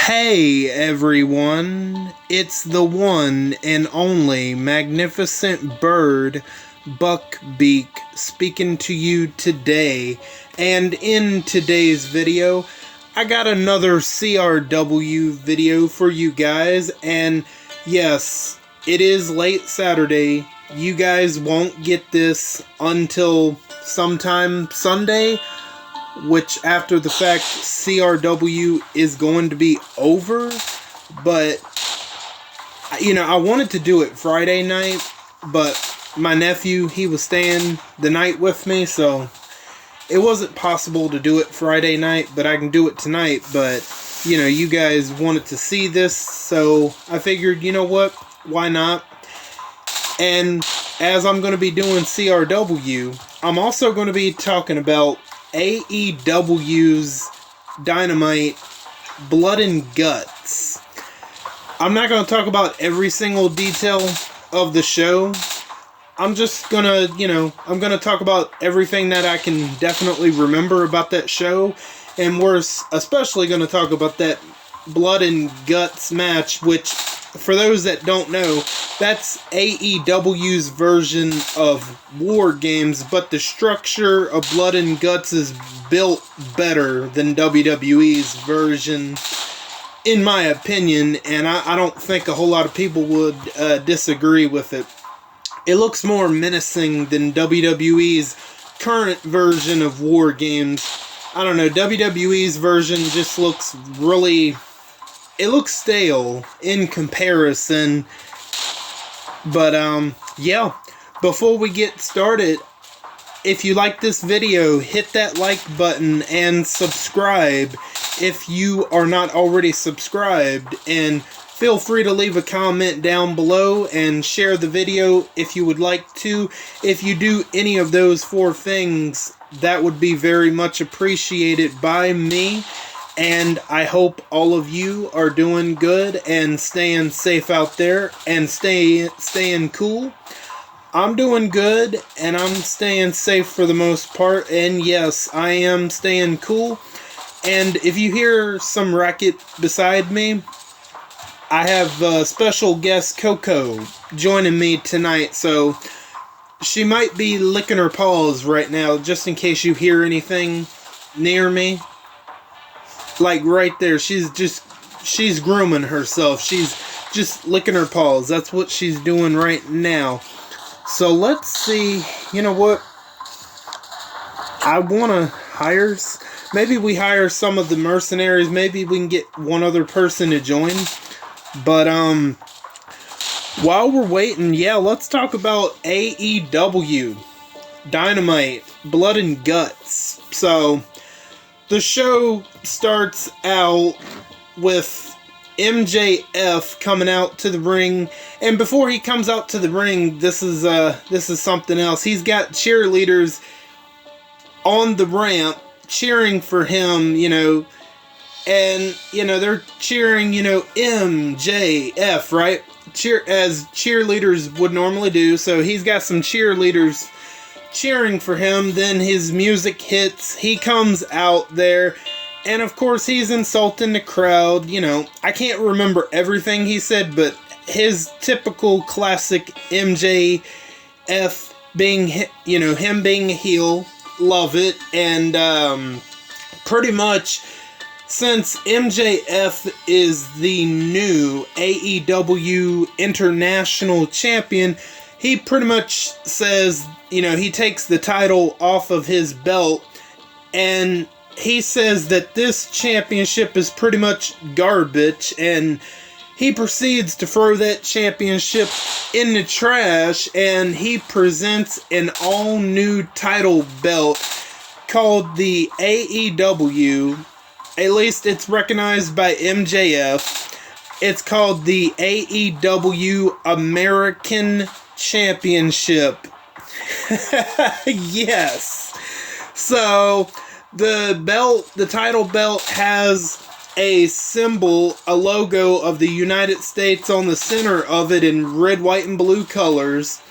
Hey everyone, it's the one and only magnificent bird, Beak, speaking to you today. And in today's video, I got another CRW video for you guys. And yes, it is late Saturday. You guys won't get this until sometime Sunday, which after the fact CRW is going to be over. But I wanted to do it Friday night, but my nephew, he was staying the night with me, so it wasn't possible to do it Friday night, but I can do it tonight. But you guys wanted to see this, so I figured, you know what, why not? And as I'm going to be doing CRW, I'm also going to be talking about AEW's Dynamite Blood and Guts. I'm not going to talk about every single detail of the show. I'm just going to, I'm going to talk about everything that I can definitely remember about that show. And we're especially going to talk about that Blood and Guts match, which, for those that don't know, that's AEW's version of War Games, but the structure of Blood and Guts is built better than WWE's version, in my opinion, and I don't think a whole lot of people would disagree with it. It looks more menacing than WWE's current version of War Games. I don't know, WWE's version just looks really... it looks stale in comparison. But, yeah. Before we get started, if you like this video, hit that like button and subscribe if you are not already subscribed. And feel free to leave a comment down below and share the video if you would like to. If you do any of those four things, that would be very much appreciated by me. And I hope all of you are doing good and staying safe out there and staying cool. I'm doing good and I'm staying safe for the most part. And yes, I am staying cool. And if you hear some racket beside me, I have special guest Coco joining me tonight. So she might be licking her paws right now, just in case you hear anything near me. Like right there, she's grooming herself. She's just licking her paws. That's what she's doing right now. So let's see. You know what? I want to hire... maybe we hire some of the mercenaries. Maybe we can get one other person to join. But, while we're waiting, yeah, let's talk about AEW. Dynamite. Blood and Guts. So... the show starts out with MJF coming out to the ring, and before he comes out to the ring, this is something else. He's got cheerleaders on the ramp cheering for him, and they're cheering, MJF, right? As cheerleaders would normally do. So he's got some cheerleaders cheering for him. Then his music hits, he comes out there, and of course he's insulting the crowd. I can't remember everything he said, but his typical classic MJF being, him being a heel, love it. And pretty much, since MJF is the new AEW International Champion, he pretty much says, he takes the title off of his belt, and he says that this championship is pretty much garbage, and he proceeds to throw that championship in the trash, and he presents an all-new title belt called the AEW, at least it's recognized by MJF, it's called the AEW American Championship. Yes. So the title belt has a symbol, a logo of the United States on the center of it in red, white, and blue colors.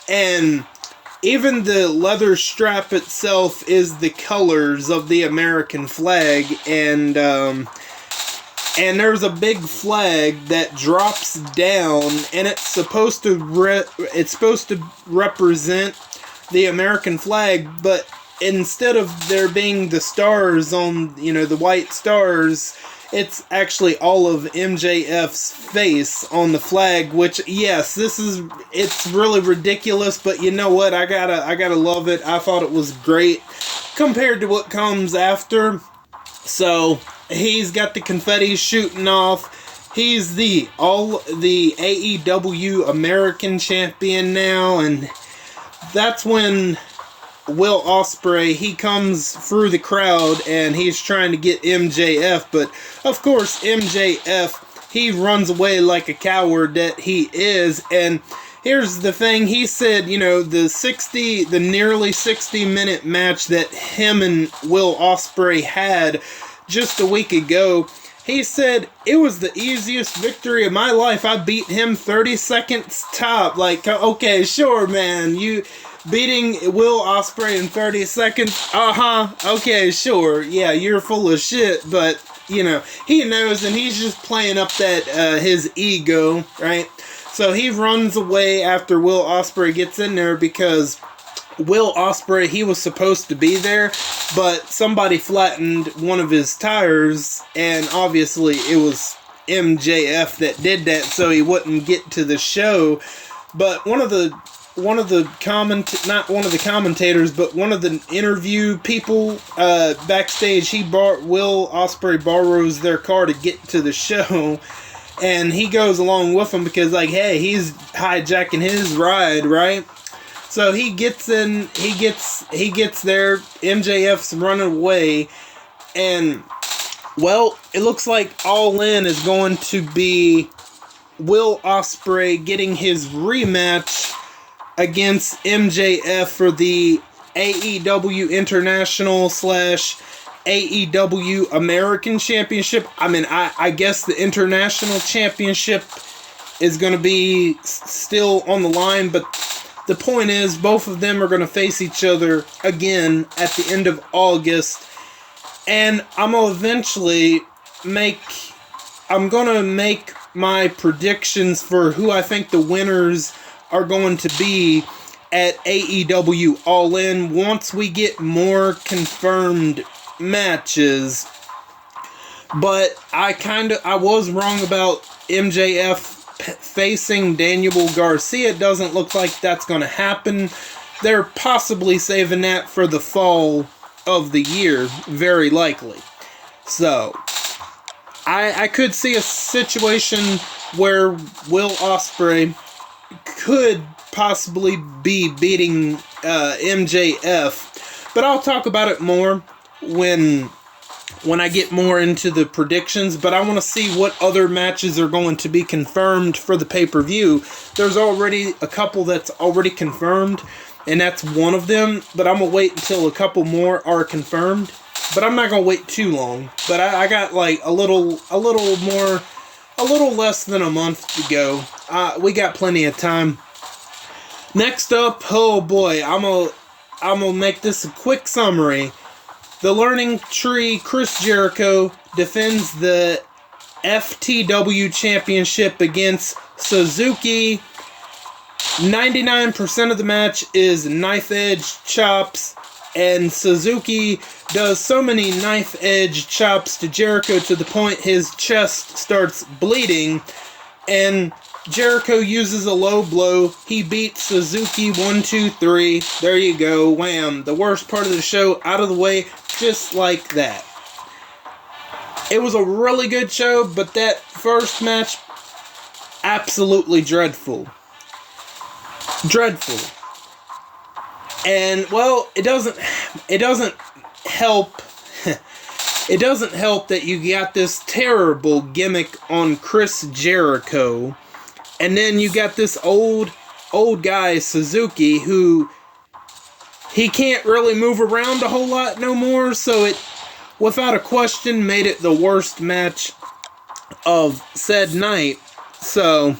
And even the leather strap itself is the colors of the American flag. And and there's a big flag that drops down, and it's supposed to represent the American flag, but instead of there being the stars on, the white stars, it's actually all of MJF's face on the flag, which, yes, it's really ridiculous, but you know what, I gotta love it. I thought it was great compared to what comes after. So he's got the confetti shooting off. He's the AEW American champion now, and that's when Will Ospreay, he comes through the crowd and he's trying to get MJF, but of course MJF, he runs away like a coward that he is. And here's the thing, he said, the nearly 60-minute match that him and Will Ospreay had just a week ago, he said, it was the easiest victory of my life. I beat him 30 seconds top. Like, okay, sure, man, you beating Will Ospreay in 30 seconds? Okay, sure. Yeah, you're full of shit, but, he knows, and he's just playing up that, his ego, right? So he runs away after Will Ospreay gets in there because Will Ospreay, he was supposed to be there, but somebody flattened one of his tires, and obviously it was MJF that did that, so he wouldn't get to the show. But one of the commentators, but one of the interview people backstage, Will Ospreay borrows their car to get to the show, and he goes along with him because, like, hey, he's hijacking his ride, right? So he gets in, he gets there, MJF's running away, and, well, it looks like All In is going to be Will Ospreay getting his rematch against MJF for the AEW International / AEW American Championship. I mean, I guess the International Championship is going to be still on the line, but the point is, both of them are going to face each other again at the end of August, and I'm going to make my predictions for who I think the winners are going to be at AEW All In once we get more confirmed matches. But I was wrong about MJF facing Daniel Garcia. It doesn't look like that's going to happen. They're possibly saving that for the fall of the year, very likely. So I could see a situation where Will Ospreay could possibly be beating MJF, but I'll talk about it more when I get more into the predictions. But I want to see what other matches are going to be confirmed for the pay-per-view. There's already a couple that's already confirmed, and that's one of them, but I'm going to wait until a couple more are confirmed. But I'm not going to wait too long. But I got like a little less than a month to go. We got plenty of time. Next up, oh boy, I'm gonna make this a quick summary. The Learning Tree, Chris Jericho, defends the FTW Championship against Suzuki. 99% of the match is knife edge chops, and Suzuki does so many knife edge chops to Jericho to the point his chest starts bleeding, and Jericho uses a low blow. He beats Suzuki 1, 2, 3. There you go. Wham. The worst part of the show out of the way, just like that. It was a really good show, but that first match, absolutely dreadful. Dreadful. And, well, it doesn't help. It doesn't help that you got this terrible gimmick on Chris Jericho. And then you got this old guy, Suzuki, who he can't really move around a whole lot no more, so it, without a question, made it the worst match of said night. So,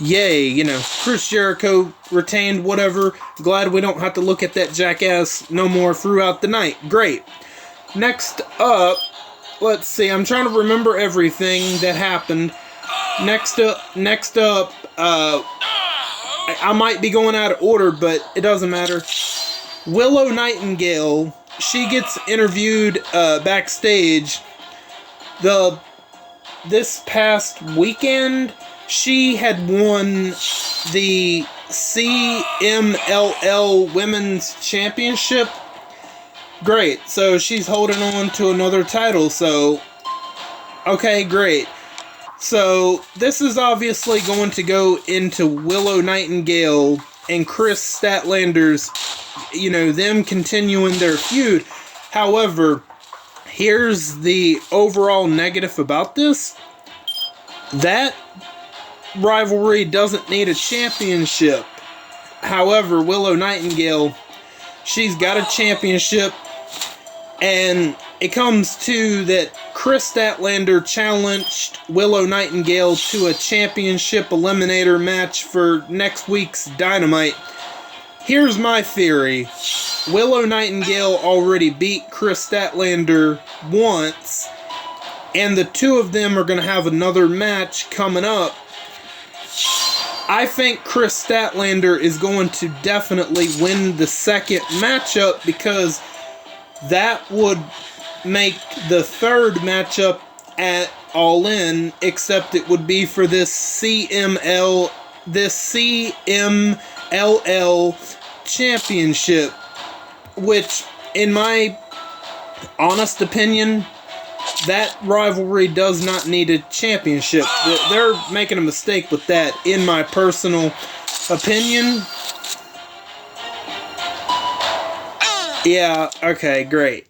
yay, Chris Jericho retained, whatever. Glad we don't have to look at that jackass no more throughout the night. Great. Next up, let's see. I'm trying to remember everything that happened. Next up, I might be going out of order, but it doesn't matter. Willow Nightingale, she gets interviewed backstage. This past weekend, she had won the CMLL Women's Championship. Great, so she's holding on to another title, so okay, great. So this is obviously going to go into Willow Nightingale and Chris Statlander's, them continuing their feud. However, here's the overall negative about this. That rivalry doesn't need a championship. However, Willow Nightingale, she's got a championship, and it comes to that Chris Statlander challenged Willow Nightingale to a championship eliminator match for next week's Dynamite. Here's my theory. Willow Nightingale already beat Chris Statlander once, and the two of them are going to have another match coming up. I think Chris Statlander is going to definitely win the second matchup, because that would make the third matchup at All In, except it would be for this CMLL championship, which, in my honest opinion, that rivalry does not need a championship. They're making a mistake with that, in my personal opinion. Yeah, okay, great.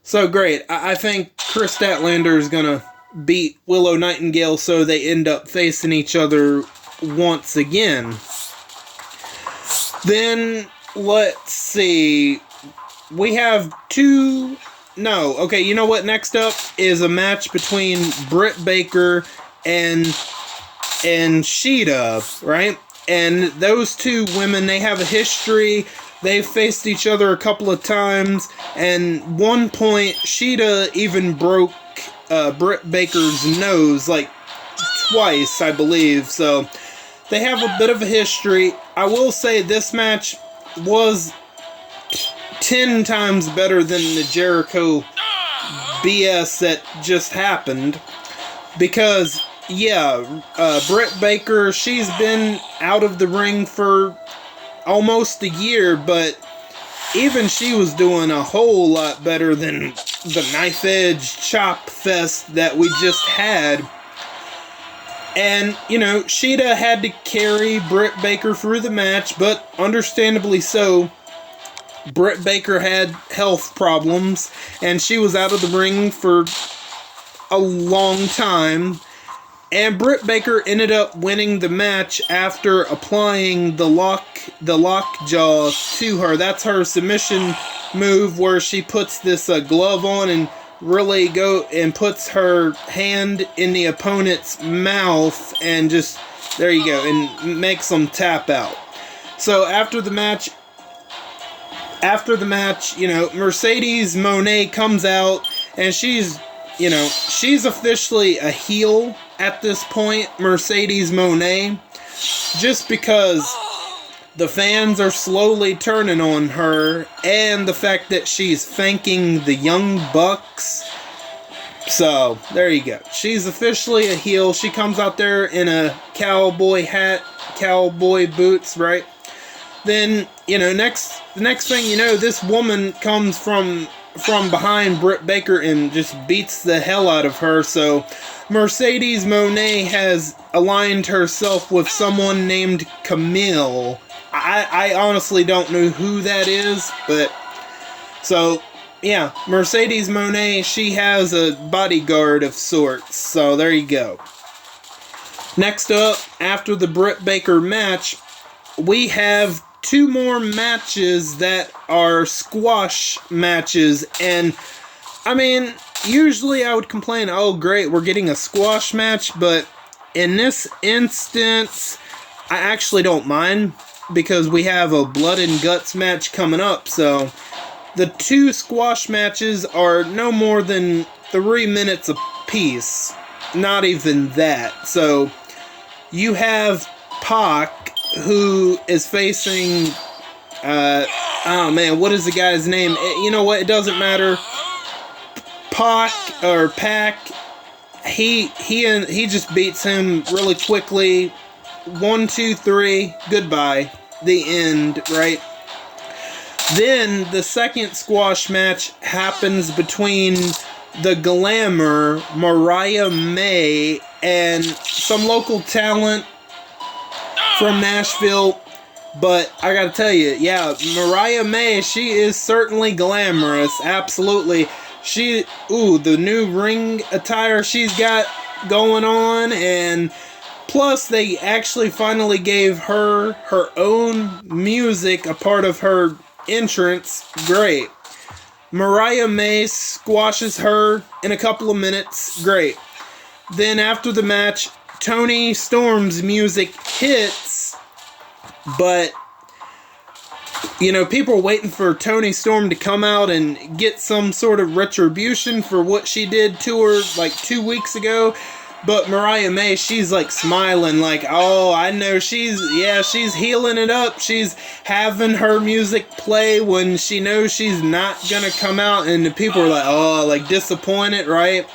So great. I think Chris Statlander is gonna beat Willow Nightingale, so they end up facing each other once again. Then, let's see. We have two... No, okay, you know what? Next up is a match between Britt Baker and Sheeta, right? And those two women, they have a history. They've faced each other a couple of times, and one point, Sheeta even broke Britt Baker's nose, like, twice, I believe. So, they have a bit of a history. I will say this match was 10 times better than the Jericho BS that just happened, because, yeah, Britt Baker, she's been out of the ring for almost a year, but even she was doing a whole lot better than the knife edge chop fest that we just had. And, Sheeta had to carry Britt Baker through the match, but understandably so. Britt Baker had health problems, and she was out of the ring for a long time. And Britt Baker ended up winning the match after applying the lockjaw to her. That's her submission move, where she puts this glove on and really puts her hand in the opponent's mouth, and just, there you go, and makes them tap out. So after the match, Mercedes Moné comes out, and she's officially a heel at this point, Mercedes Moné, just because the fans are slowly turning on her, and the fact that she's thanking the Young Bucks. So, there you go. She's officially a heel. She comes out there in a cowboy hat, cowboy boots, right? Then, the next thing you know, this woman comes from behind Britt Baker and just beats the hell out of her. So Mercedes Moné has aligned herself with someone named Camille. I honestly don't know who that is, but so yeah, Mercedes Moné, she has a bodyguard of sorts. So there you go. Next up, after the Britt Baker match, we have two more matches that are squash matches, and I mean, usually I would complain, oh great, we're getting a squash match, but in this instance, I actually don't mind, because we have a blood and guts match coming up, so The 2 squash matches are no more than 3 minutes apiece. Not even that. So, you have Pac, who is facing, oh man, what is the guy's name? You know what, it doesn't matter. Pac, he just beats him really quickly. 1, 2, 3, goodbye. The end, right? Then the second squash match happens between the Glamour, Mariah May, and some local talent from Nashville. But I gotta tell you, yeah, Mariah May, she is certainly glamorous, absolutely. The new ring attire she's got going on, and plus they actually finally gave her own music, a part of her entrance. Great. Mariah May squashes her in a couple of minutes. Great. Then after the match, Toni Storm's music hits, but people are waiting for Toni Storm to come out and get some sort of retribution for what she did to her like 2 weeks ago. But Mariah May, she's like smiling, like, oh, I know she's healing it up. She's having her music play when she knows she's not gonna come out, and the people are like, oh, like disappointed, right?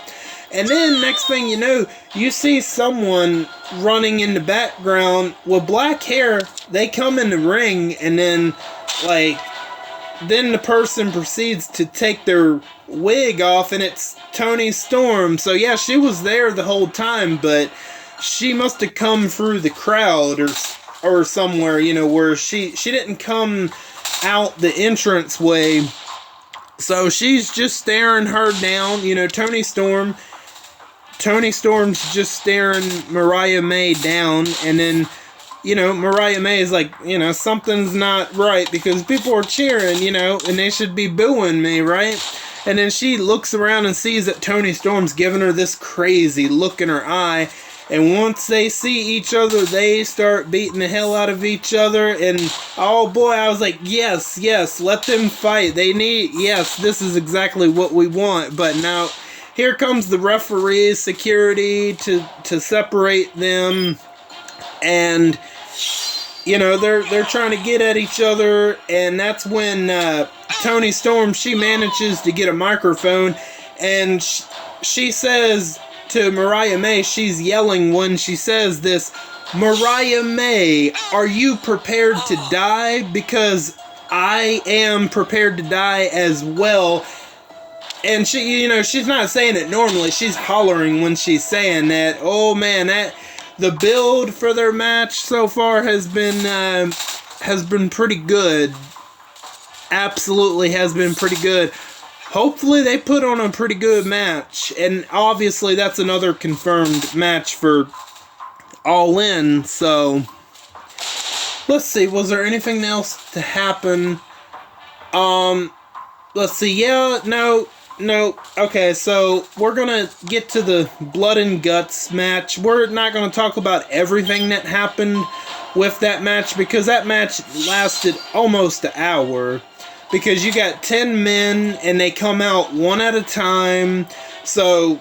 And then next thing you know, you see someone running in the background with black hair. They come in the ring, and then the person proceeds to take their wig off, and it's Toni Storm. So yeah, she was there the whole time, but she must have come through the crowd or somewhere, where she didn't come out the entrance way. So she's just staring her down, Toni Storm's just staring Mariah May down, and then Mariah May is like, something's not right because people are cheering, and they should be booing me, right? And then she looks around and sees that Toni Storm's giving her this crazy look in her eye. And once they see each other, they start beating the hell out of each other. And oh boy, I was like, yes, let them fight. This is exactly what we want. But now, here comes the referee, security to separate them. And they're trying to get at each other, and that's when Toni Storm, she manages to get a microphone, and she says to Mariah May, she's yelling when she says this, Mariah May, are you prepared to die? Because I am prepared to die as well. And she, she's not saying it normally, she's hollering when she's saying that. Oh man, the build for their match so far has been pretty good. Absolutely has been pretty good. Hopefully they put on a pretty good match. And obviously that's another confirmed match for All In. So let's see, was there anything else to happen? Let's see. Yeah, no. Okay, so we're gonna get to the Blood and Guts match. We're not gonna talk about everything that happened with that match, because that match lasted almost an hour. Because you got 10 men, and they come out one at a time. So,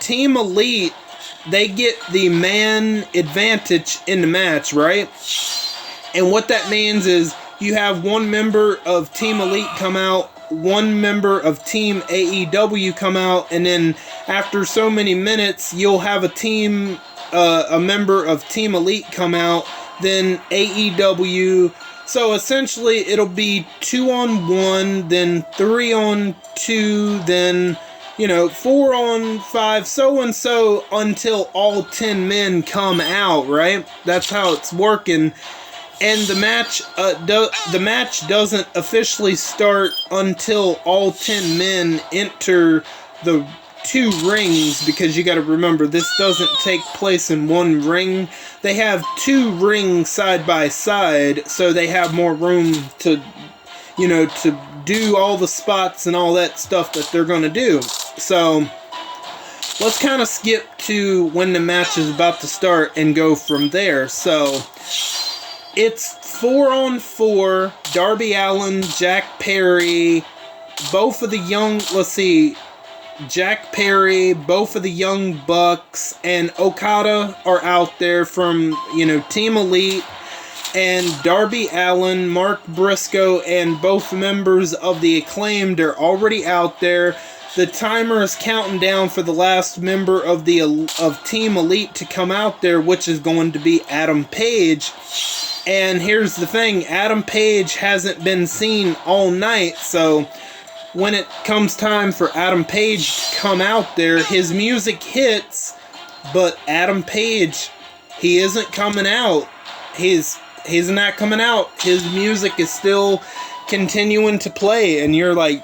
Team Elite, they get the man advantage in the match, right? And what that means is, you have one member of Team Elite come out, one member of Team AEW come out, and then after so many minutes, you'll have a member of Team Elite come out, then AEW. So essentially, it'll be 2-on-1, then 3-on-2, then 4-on-5, so and so until all 10 men come out, right? That's how it's working. And the match doesn't officially start until all 10 men enter the 2 rings, because you got to remember, this doesn't take place in one ring. They have 2 rings side by side, so they have more room to do all the spots and all that stuff that they're going to do. So let's kind of skip to when the match is about to start and go from there. So it's 4-on-4, Darby Allin, Jack Perry, both of the young, let's see, Jack Perry, both of the Young Bucks, and Okada are out there from, Team Elite, and Darby Allin, Mark Briscoe, and both members of the Acclaimed are already out there. The timer is counting down for the last member of Team Elite to come out there, which is going to be Adam Page. And here's the thing, Adam Page hasn't been seen all night, so when it comes time for Adam Page to come out there, his music hits, but Adam Page, he isn't coming out. He's not coming out. His music is still continuing to play, and you're like,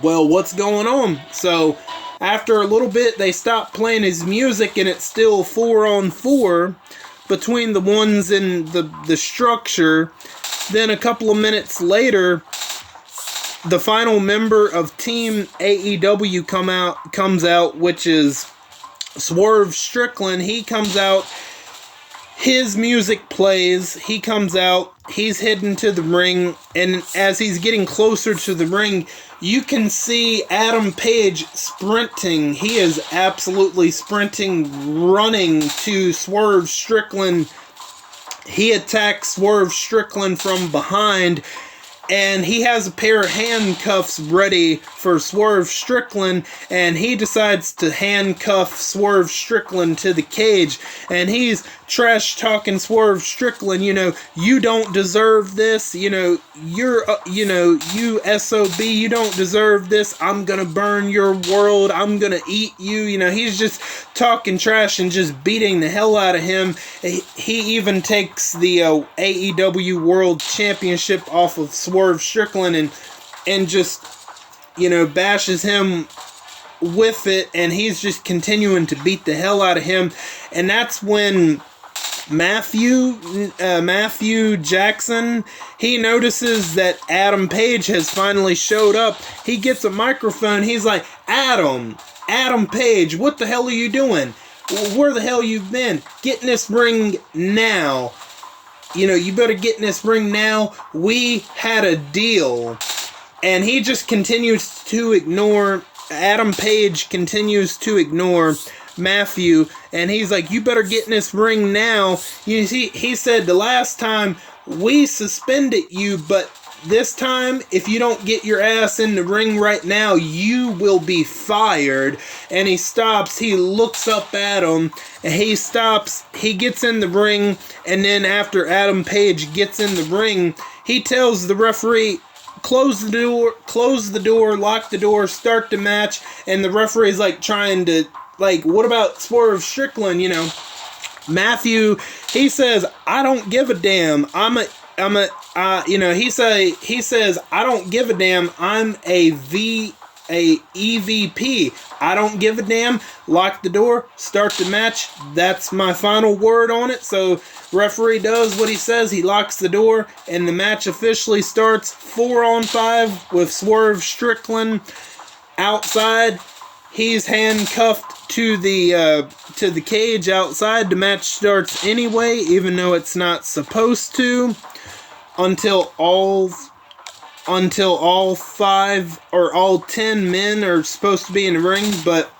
well, what's going on? So after a little bit, they stop playing his music, and it's still 4-on-4 between the ones in the structure. Then a couple of minutes later, the final member of Team AEW comes out, which is Swerve Strickland. He comes out. His music plays. He comes out. He's heading to the ring. And as he's getting closer to the ring, you can see Adam Page sprinting. He is absolutely sprinting, running to Swerve Strickland. He attacks Swerve Strickland from behind, and he has a pair of handcuffs ready for Swerve Strickland, and he decides to handcuff Swerve Strickland to the cage, and he's trash-talking Swerve Strickland, you don't deserve this, you SOB, you don't deserve this, I'm gonna burn your world, I'm gonna eat you, he's just talking trash and just beating the hell out of him. He even takes the AEW World Championship off of Swerve Strickland and just, bashes him with it, and he's just continuing to beat the hell out of him. And that's when Matthew Jackson, he notices that Adam Page has finally showed up. He gets a microphone. He's like, Adam Page, what the hell are you doing? Where the hell you been? Get in this ring now. You better get in this ring now. We had a deal. And he just continues to ignore, Adam Page continues to ignore Matthew, and he's like, you better get in this ring now. You see, he said the last time we suspended you, but this time, if you don't get your ass in the ring right now, you will be fired. And he stops, he looks up at him, and he stops, he gets in the ring, and then after Adam Page gets in the ring, he tells the referee, close the door, lock the door, start the match, and the referee's like trying to, what about Swerve Strickland, Matthew, he says, I don't give a damn, he says, I don't give a damn, I'm a EVP, I don't give a damn, lock the door, start the match, that's my final word on it. So referee does what he says, he locks the door, and the match officially starts 4-on-5 with Swerve Strickland outside. He's handcuffed to the cage outside. The match starts anyway, even though it's not supposed to, until all 5 or all 10 men are supposed to be in the ring. But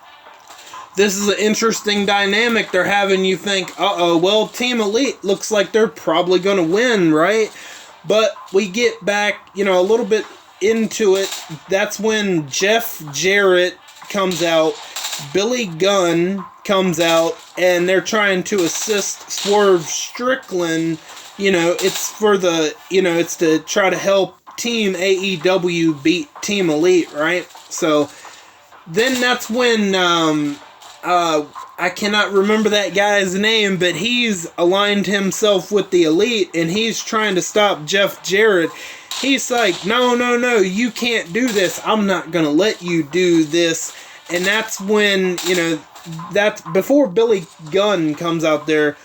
this is an interesting dynamic they're having. You think, well, Team Elite looks like they're probably going to win, right? But we get back, a little bit into it. That's when Jeff Jarrett comes out, Billy Gunn comes out, and they're trying to assist Swerve Strickland. It's for it's to try to help Team AEW beat Team Elite, right? So then that's when I cannot remember that guy's name, but he's aligned himself with the Elite, and he's trying to stop Jeff Jarrett. He's like, no, you can't do this. I'm not going to let you do this. And that's when, that's before Billy Gunn comes out there.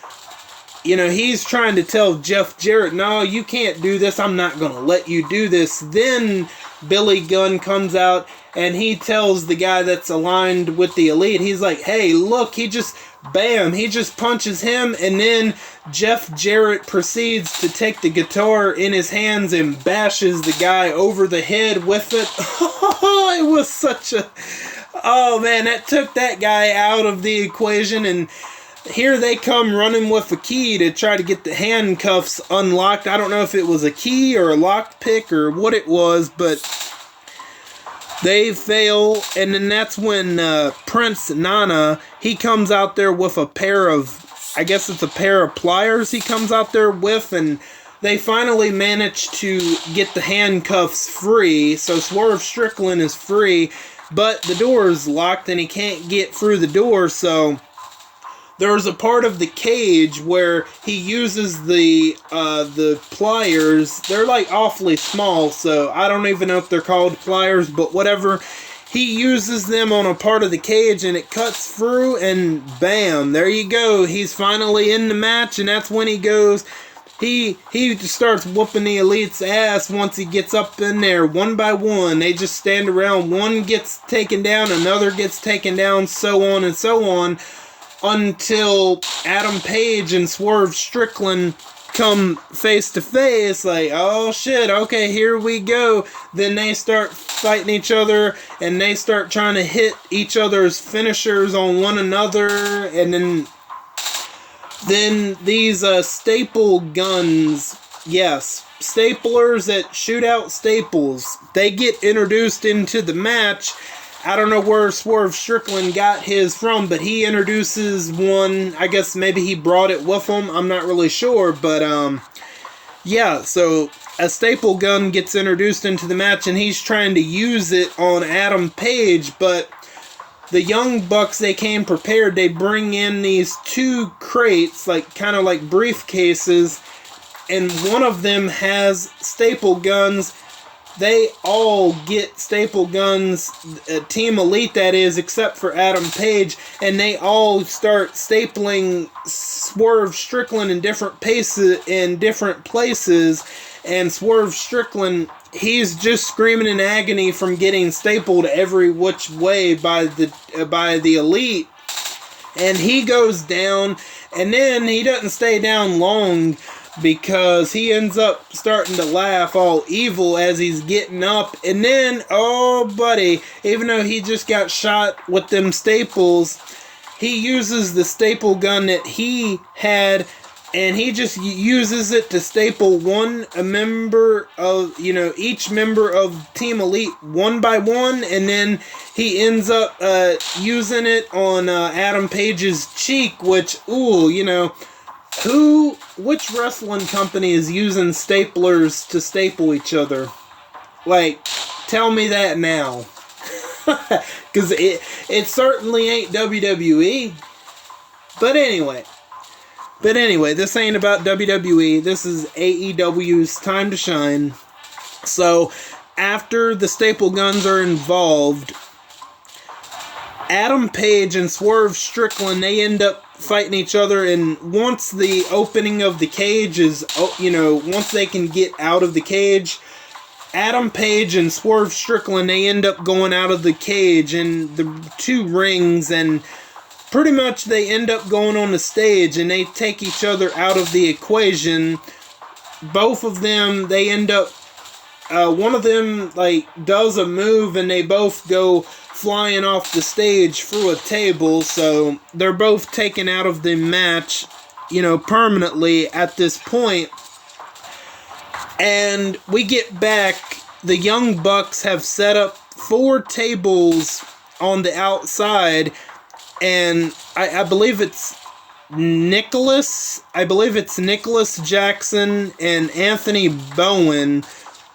He's trying to tell Jeff Jarrett, no, you can't do this. I'm not going to let you do this. Then Billy Gunn comes out and he tells the guy that's aligned with the Elite, he's like, hey, look, he just punches him, and then Jeff Jarrett proceeds to take the guitar in his hands and bashes the guy over the head with it. It was such a... Oh man, that took that guy out of the equation, and here they come running with a key to try to get the handcuffs unlocked. I don't know if it was a key or a lockpick or what it was, but they fail, and then that's when Prince Nana, he comes out there with a pair of, I guess it's a pair of pliers he comes out there with, and they finally manage to get the handcuffs free, so Swerve Strickland is free, but the door is locked and he can't get through the door, so there's a part of the cage where he uses the pliers. They're like awfully small, so I don't even know if they're called pliers, but whatever. He uses them on a part of the cage and it cuts through, and bam, there you go. He's finally in the match, and that's when he goes. He starts whooping the Elite's ass once he gets up in there, one by one. They just stand around. One gets taken down, another gets taken down, so on and so on, until Adam Page and Swerve Strickland come face to face, like, oh shit, okay, here we go. Then they start fighting each other, and they start trying to hit each other's finishers on one another, and then these staple guns, yes, staplers that shoot out staples, they get introduced into the match. I don't know where Swerve Strickland got his from, but he introduces one. I guess maybe he brought it with him. I'm not really sure, but yeah, so a staple gun gets introduced into the match, and he's trying to use it on Adam Page, but the Young Bucks, they came prepared. They bring in these two crates, like kind of like briefcases, and one of them has staple guns. They all get staple guns, Team Elite that is, except for Adam Page, and they all start stapling Swerve Strickland in different places, and Swerve Strickland, he's just screaming in agony from getting stapled every which way by the Elite, and he goes down, and then he doesn't stay down long, because he ends up starting to laugh all evil as he's getting up. And then, oh buddy, even though he just got shot with them staples, he uses the staple gun that he had, and he just uses it to staple each member of Team Elite one by one, and then he ends up using it on Adam Page's cheek, which, which wrestling company is using staplers to staple each other? Like, tell me that now. Because it certainly ain't WWE. But anyway, this ain't about WWE. This is AEW's time to shine. So, after the staple guns are involved, Adam Page and Swerve Strickland, they end up fighting each other, and once the opening of the cage is, once they can get out of the cage, Adam Page and Swerve Strickland, they end up going out of the cage in the two rings, and pretty much they end up going on the stage, and they take each other out of the equation. Both of them, they end up, one of them, does a move, and they both go flying off the stage through a table, so they're both taken out of the match, permanently at this point. And we get back, the Young Bucks have set up 4 tables on the outside, and I believe it's Nicholas Jackson and Anthony Bowen.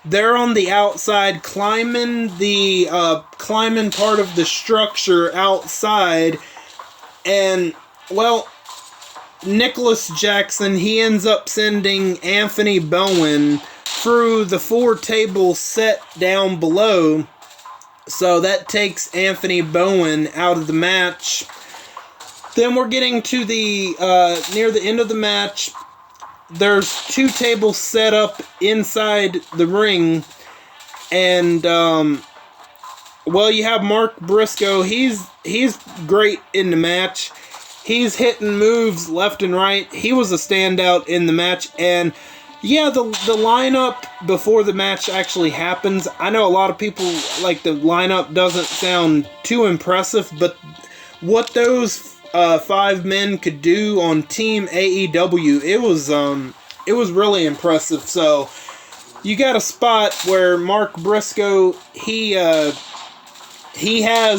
They're on the outside climbing part of the structure outside, and, well, Nicholas Jackson, he ends up sending Anthony Bowen through the 4 tables set down below, so that takes Anthony Bowen out of the match. Then we're getting to the, near the end of the match. There's 2 tables set up inside the ring, And well, you have Mark Briscoe. He's great in the match. He's hitting moves left and right. He was a standout in the match. And yeah, the lineup before the match actually happens, I know a lot of people, like, the lineup doesn't sound too impressive, but what those 5 men could do on Team AEW, it was really impressive. So you got a spot where Mark Briscoe, he has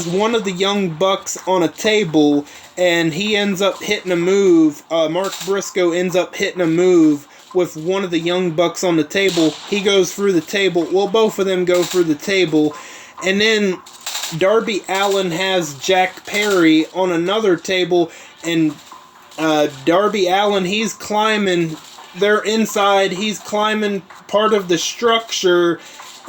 one of the Young Bucks on a table, and he ends up hitting a move. Mark Briscoe ends up hitting a move with one of the Young Bucks on the table. He goes through the table. Well, both of them go through the table. And then Darby Allin has Jack Perry on another table, and Darby Allin, he's climbing. They're inside. He's climbing part of the structure,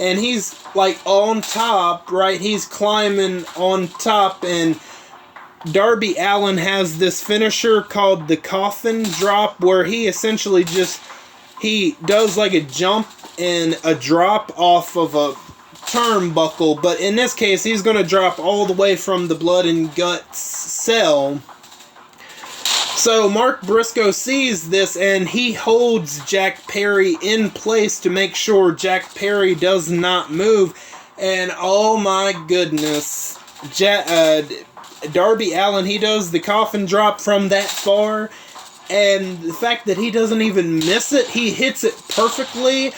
and he's like on top, right? He's climbing on top, and Darby Allin has this finisher called the coffin drop, where he essentially he does like a jump and a drop off of a turnbuckle, but in this case, he's going to drop all the way from the blood and guts cell. So Mark Briscoe sees this, and he holds Jack Perry in place to make sure Jack Perry does not move. And oh my goodness, Darby Allin, he does the coffin drop from that far, and the fact that he doesn't even miss it, he hits it perfectly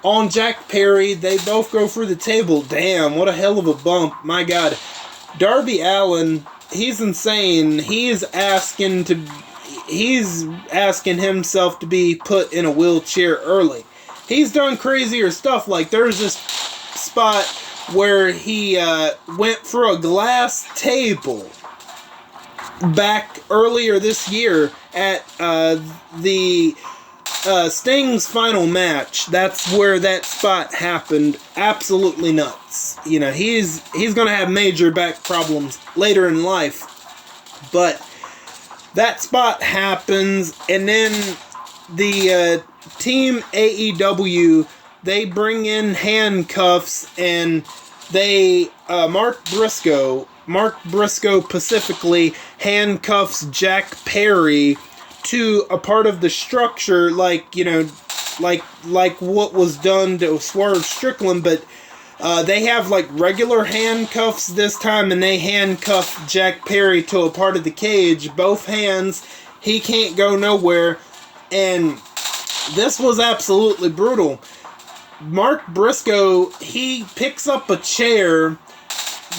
on Jack Perry. They both go through the table. Damn, what a hell of a bump. My God. Darby Allin, he's insane. He's asking himself to be put in a wheelchair early. He's done crazier stuff. Like, there's this spot where he went through a glass table back earlier this year at the Sting's final match. That's where that spot happened. Absolutely nuts. You know, he's gonna have major back problems later in life, but that spot happens, and then the Team AEW, they bring in handcuffs, and they Mark Briscoe specifically handcuffs Jack Perry to a part of the structure, like, you know, like what was done to Swerve Strickland, but they have like regular handcuffs this time, and they handcuff Jack Perry to a part of the cage, both hands. He can't go nowhere, and this was absolutely brutal. Mark Briscoe, he picks up a chair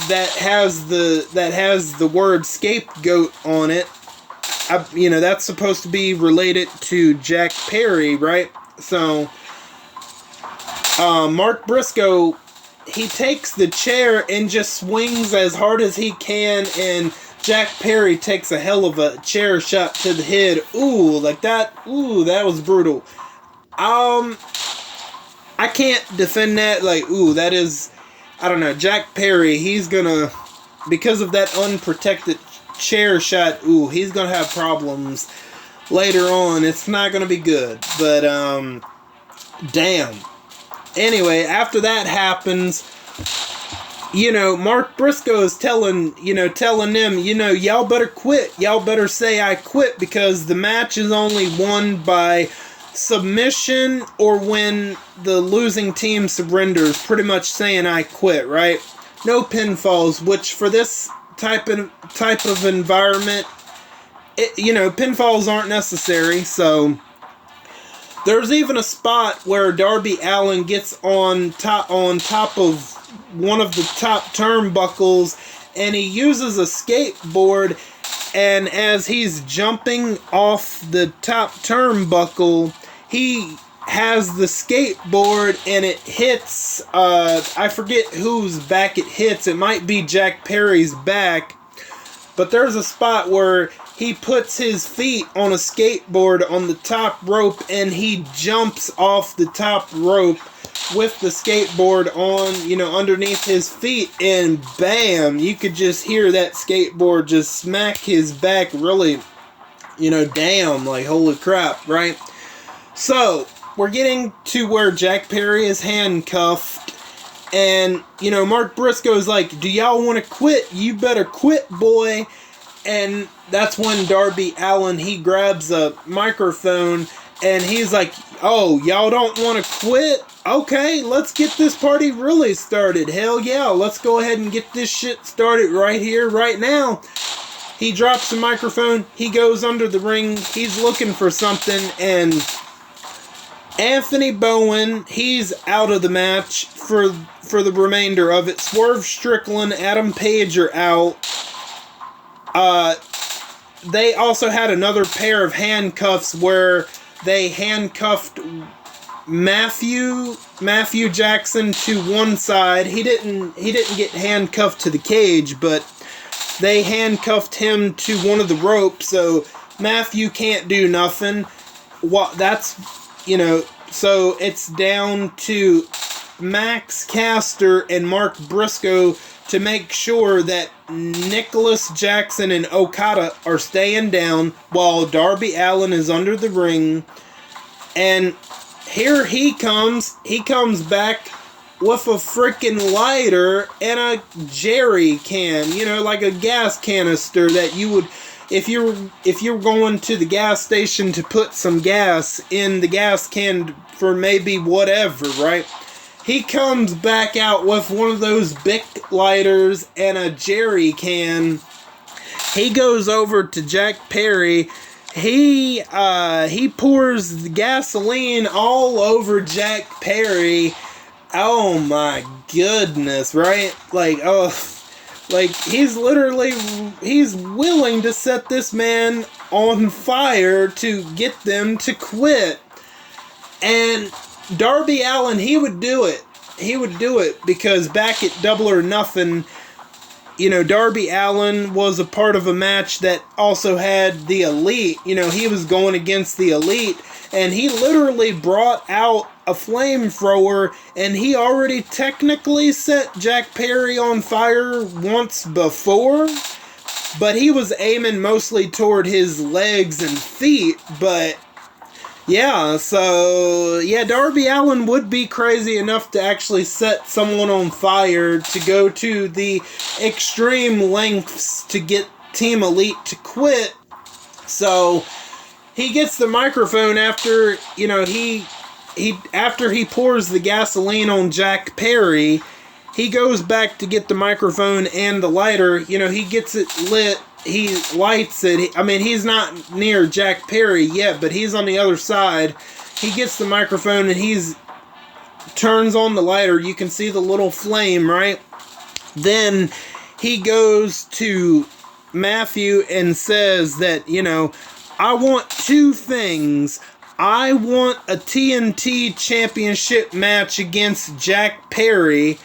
that has the word scapegoat on it. You know, that's supposed to be related to Jack Perry, right? So Mark Briscoe, he takes the chair and just swings as hard as he can, and Jack Perry takes a hell of a chair shot to the head. Ooh, like that. Ooh, that was brutal. I can't defend that. Like, ooh, that is, I don't know. Jack Perry, he's gonna, because of that unprotected chair shot, ooh, he's gonna have problems later on. It's not gonna be good. But, damn. Anyway, after that happens, you know, Mark Briscoe is telling them, you know, y'all better quit. Y'all better say I quit, because the match is only won by submission or when the losing team surrenders, pretty much saying I quit, right? No pinfalls, which for this type of environment, you know, pinfalls aren't necessary. So there's even a spot where Darby Allin gets on top of one of the top turnbuckles, and he uses a skateboard, and as he's jumping off the top turnbuckle, he has the skateboard, and it hits, I forget whose back it hits. It might be Jack Perry's back, but there's a spot where he puts his feet on a skateboard on the top rope, and he jumps off the top rope with the skateboard on, you know, underneath his feet, and bam, you could just hear that skateboard just smack his back really, you know, damn, like, holy crap, right? So, we're getting to where Jack Perry is handcuffed, And, you know, Mark Briscoe's like, do y'all want to quit? You better quit, boy. And that's when Darby Allin, he grabs a microphone and he's like, oh, y'all don't want to quit? Okay, let's get this party really started. Hell yeah, let's go ahead and get this shit started right here, right now. He drops the microphone, he goes under the ring, he's looking for something, and Anthony Bowen, he's out of the match for the remainder of it. Swerve Strickland, Adam Page are out. They also had another pair of handcuffs where they handcuffed Matthew Jackson to one side. He didn't get handcuffed to the cage, but they handcuffed him to one of the ropes, so Matthew can't do nothing. So it's down to Max Caster and Mark Briscoe to make sure that Nicholas Jackson and Okada are staying down while Darby Allin is under the ring. And here he comes. He comes back with a freaking lighter and a jerry can, you know, like a gas canister that you would, if you're going to the gas station to put some gas in the gas can for maybe whatever, right? He comes back out with one of those Bic lighters and a jerry can. He goes over to Jack Perry. He pours the gasoline all over Jack Perry. Oh my goodness, right? Like, he's willing to set this man on fire to get them to quit. And Darby Allin, he would do it. He would do it because back at Double or Nothing, you know, Darby Allin was a part of a match that also had the Elite. You know, he was going against the Elite, and he literally brought out a flamethrower, and he already technically set Jack Perry on fire once before, but he was aiming mostly toward his legs and feet. But yeah, so yeah, Darby Allin would be crazy enough to actually set someone on fire, to go to the extreme lengths to get Team Elite to quit. So he gets the microphone after, you know, after he pours the gasoline on Jack Perry. He goes back to get the microphone and the lighter. You know, he gets it lit. He lights it. I mean, he's not near Jack Perry yet, but he's on the other side. He gets the microphone and he's turns on the lighter. You can see the little flame, right? Then he goes to Matthew and says that, you know, I want two things. I want a TNT championship match against Jack Perry.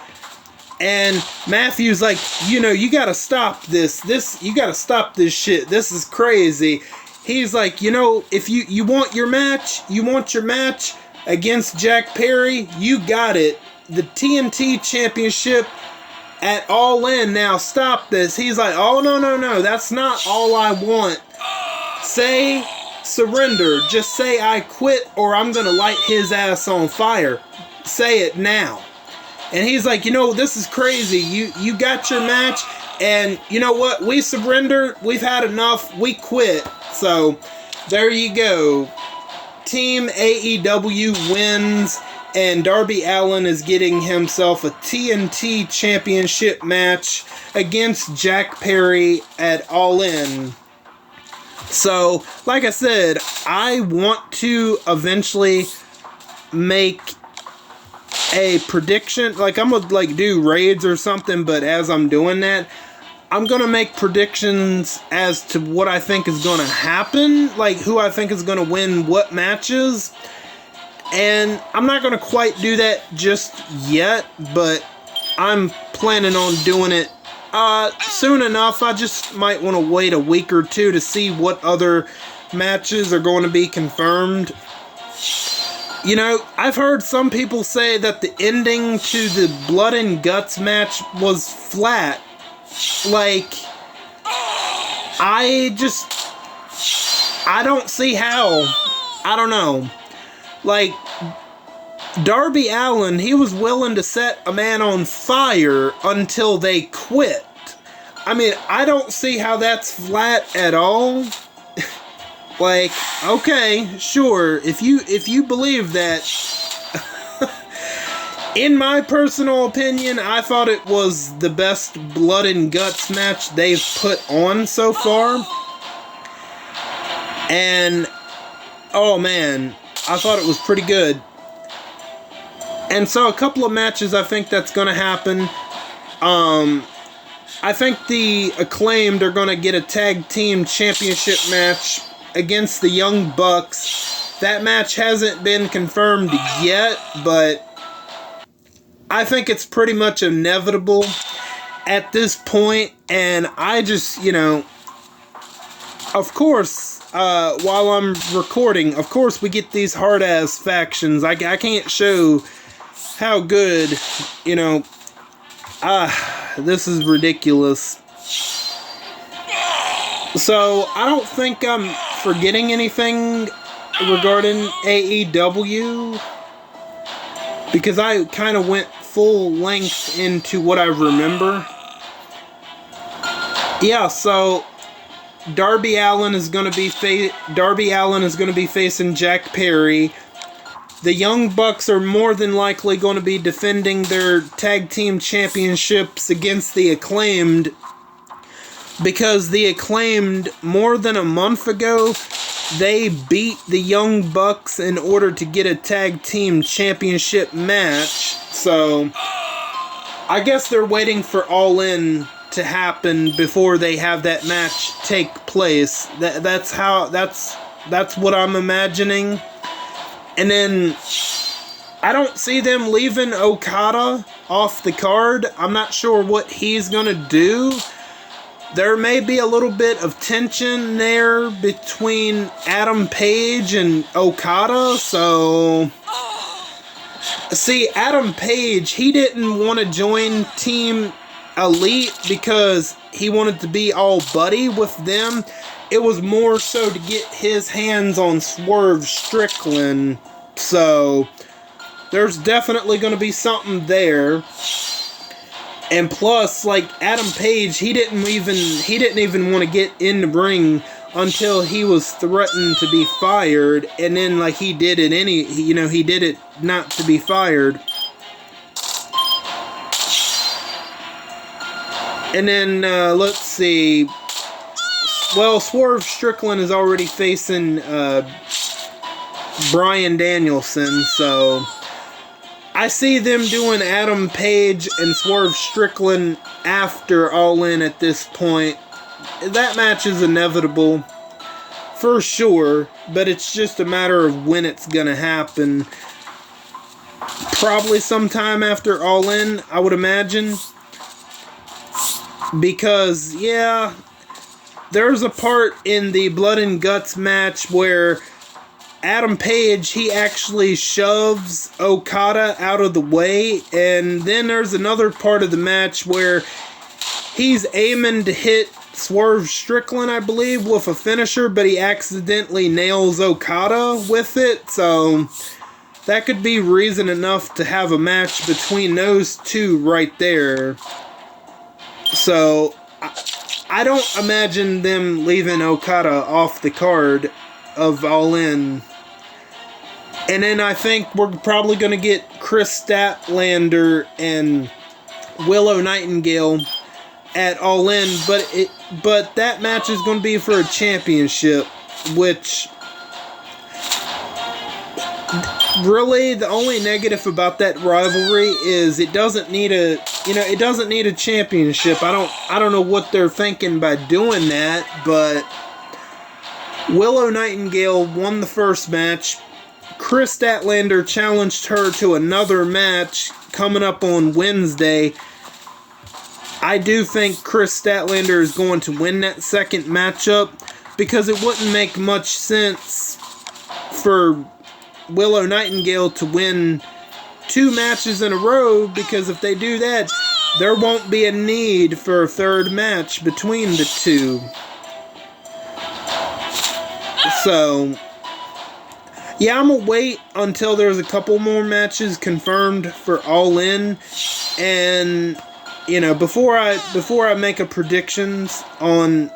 And Matthew's like, you know, you gotta stop this. You gotta stop this shit. This is crazy. He's like, you know, if you want your match against Jack Perry, you got it. The TNT championship at All In. Now stop this. He's like, oh, no. That's not all I want. Say surrender. Just say I quit or I'm gonna light his ass on fire. Say it now. And he's like, you know, this is crazy. You got your match, and you know what? We surrendered. We've had enough. We quit. So, there you go. Team AEW wins, and Darby Allin is getting himself a TNT championship match against Jack Perry at All In. So, like I said, I want to eventually make a prediction. Like, I'm gonna like do raids or something, but as I'm doing that, I'm gonna make predictions as to what I think is gonna happen, like who I think is gonna win what matches. And I'm not gonna quite do that just yet, but I'm planning on doing it soon enough. I just might want to wait a week or two to see what other matches are going to be confirmed. You know, I've heard some people say that the ending to the Blood and Guts match was flat. Like, I don't see how. I don't know. Like, Darby Allin, he was willing to set a man on fire until they quit. I mean, I don't see how that's flat at all. Like, okay, sure, if you believe that. In my personal opinion, I thought it was the best blood and guts match they've put on so far. And, oh man, I thought it was pretty good. And so a couple of matches I think that's going to happen. I think the Acclaimed are going to get a tag team championship match against the Young Bucks. That match hasn't been confirmed yet, but I think it's pretty much inevitable at this point. And I just, of course, while I'm recording, of course we get these hard-ass factions. I can't show how good, this is ridiculous. So, I don't think I'm forgetting anything regarding AEW, because I kind of went full length into what I remember. Yeah, so Darby Allin is going to be facing Jack Perry. The Young Bucks are more than likely going to be defending their tag team championships against the Acclaimed, because the Acclaimed, more than a month ago, they beat the Young Bucks in order to get a tag team championship match. So I guess they're waiting for All In to happen before they have that match take place. That's what I'm imagining. And then I don't see them leaving Okada off the card. I'm not sure what he's gonna do. There may be a little bit of tension there between Adam Page and Okada, so... See, Adam Page, he didn't want to join Team Elite because he wanted to be all buddy with them. It was more so to get his hands on Swerve Strickland, so there's definitely going to be something there. And plus, like, Adam Page, he didn't even want to get in the ring until he was threatened to be fired, and then, like, he did it not to be fired. And then, let's see. Well, Swerve Strickland is already facing Bryan Danielson, so I see them doing Adam Page and Swerve Strickland after All In at this point. That match is inevitable, for sure, but it's just a matter of when it's gonna happen. Probably sometime after All In, I would imagine. Because, yeah, there's a part in the Blood and Guts match where Adam Page, he actually shoves Okada out of the way, and then there's another part of the match where he's aiming to hit Swerve Strickland, I believe, with a finisher, but he accidentally nails Okada with it, so that could be reason enough to have a match between those two right there. So I don't imagine them leaving Okada off the card of All In. And then I think we're probably going to get Chris Statlander and Willow Nightingale at All In, but that match is going to be for a championship, which really the only negative about that rivalry is it doesn't need a championship. I don't know what they're thinking by doing that, but Willow Nightingale won the first match. Chris Statlander challenged her to another match coming up on Wednesday. I do think Chris Statlander is going to win that second matchup, because it wouldn't make much sense for Willow Nightingale to win 2 matches in a row, because if they do that, there won't be a need for a third match between the two. So, Yeah, I'm gonna wait until there's a couple more matches confirmed for All In, and you know, before I make a predictions on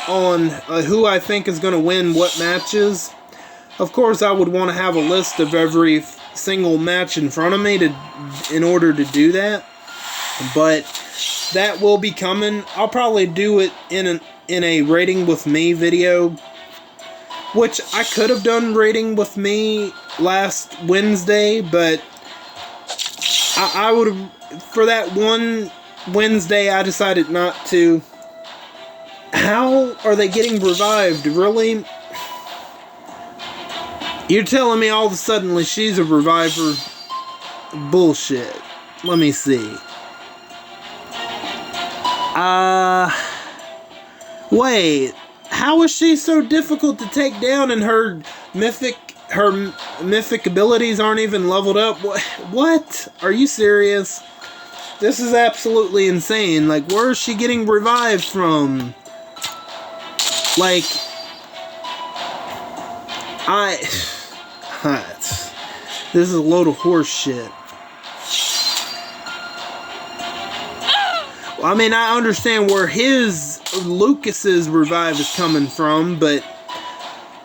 who I think is gonna win what matches. Of course, I would want to have a list of every single match in front of me in order to do that, but that will be coming. I'll probably do it in a rating with me video, which I could have done rating with me last Wednesday, but I would have, for that one Wednesday, I decided not to. How are they getting revived? Really? You're telling me all of a sudden she's a reviver? Bullshit. Let me see. Wait. How is she so difficult to take down and her mythic abilities aren't even leveled up? What? Are you serious? This is absolutely insane. Like, where is she getting revived from? Like, this is a load of horse shit. Well, I mean, I understand where Lucas's revive is coming from, but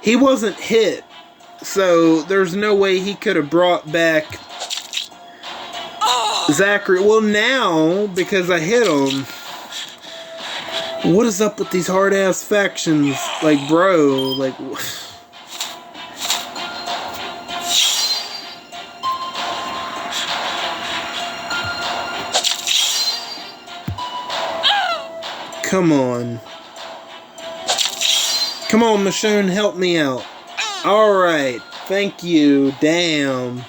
he wasn't hit, so there's no way he could have brought back Zachary. Well, now, because I hit him, what is up with these hard-ass factions? Like, bro, like... Come on. Come on, Michonne, help me out. Alright, thank you. Damn.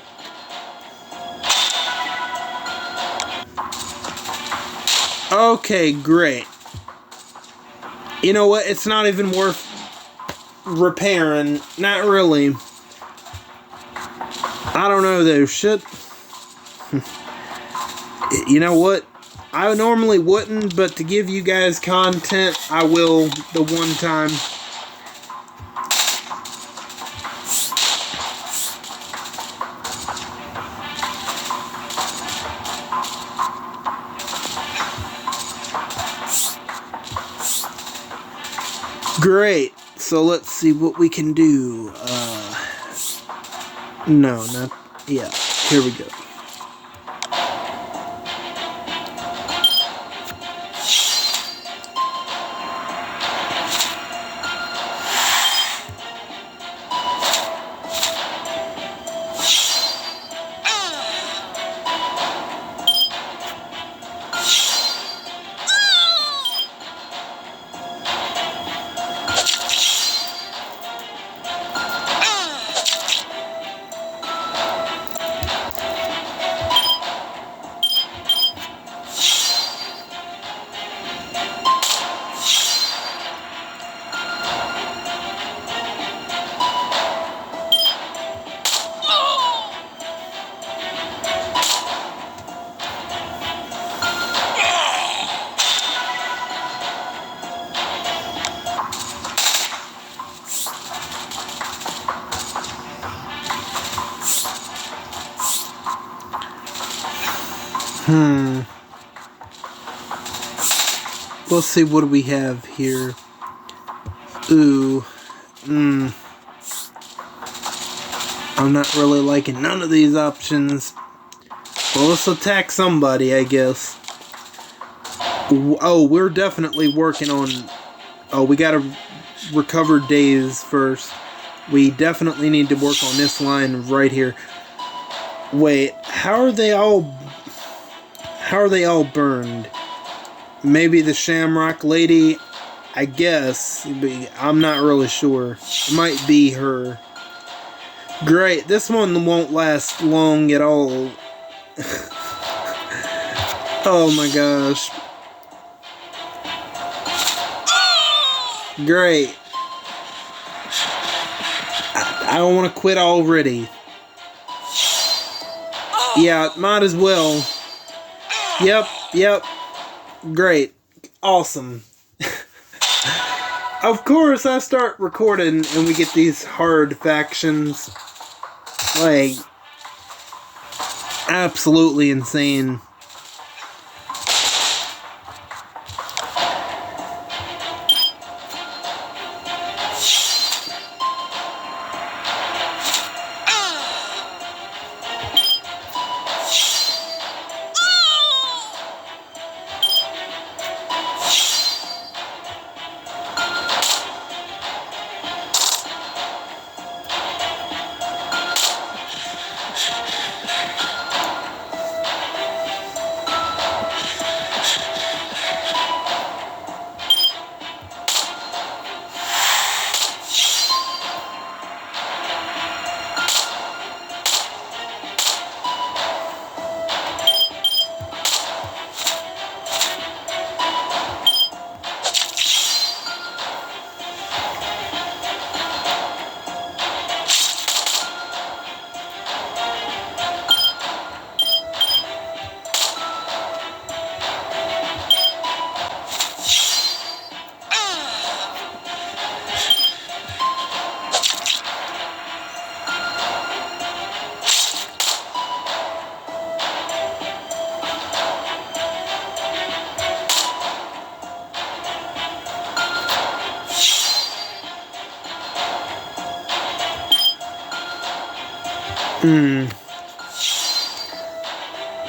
Okay, great. You know what? It's not even worth repairing. Not really. I don't know, though. Shit. You know what? I normally wouldn't, but to give you guys content, I will the one time. Great. So let's see what we can do. No, not... Yeah, here we go. Let's see, what do we have here? Ooh. I'm not really liking none of these options. Well, let's attack somebody, I guess. Oh, we're definitely working on... Oh, we gotta recover days first. We definitely need to work on this line right here. Wait, how are they all burned? Maybe the Shamrock Lady, I guess. I'm not really sure. It might be her. Great, this one won't last long at all. Oh my gosh. Great. I don't want to quit already. Yeah, might as well. Yep. Great. Awesome. of course, I start recording and we get these hard factions. Like, absolutely insane.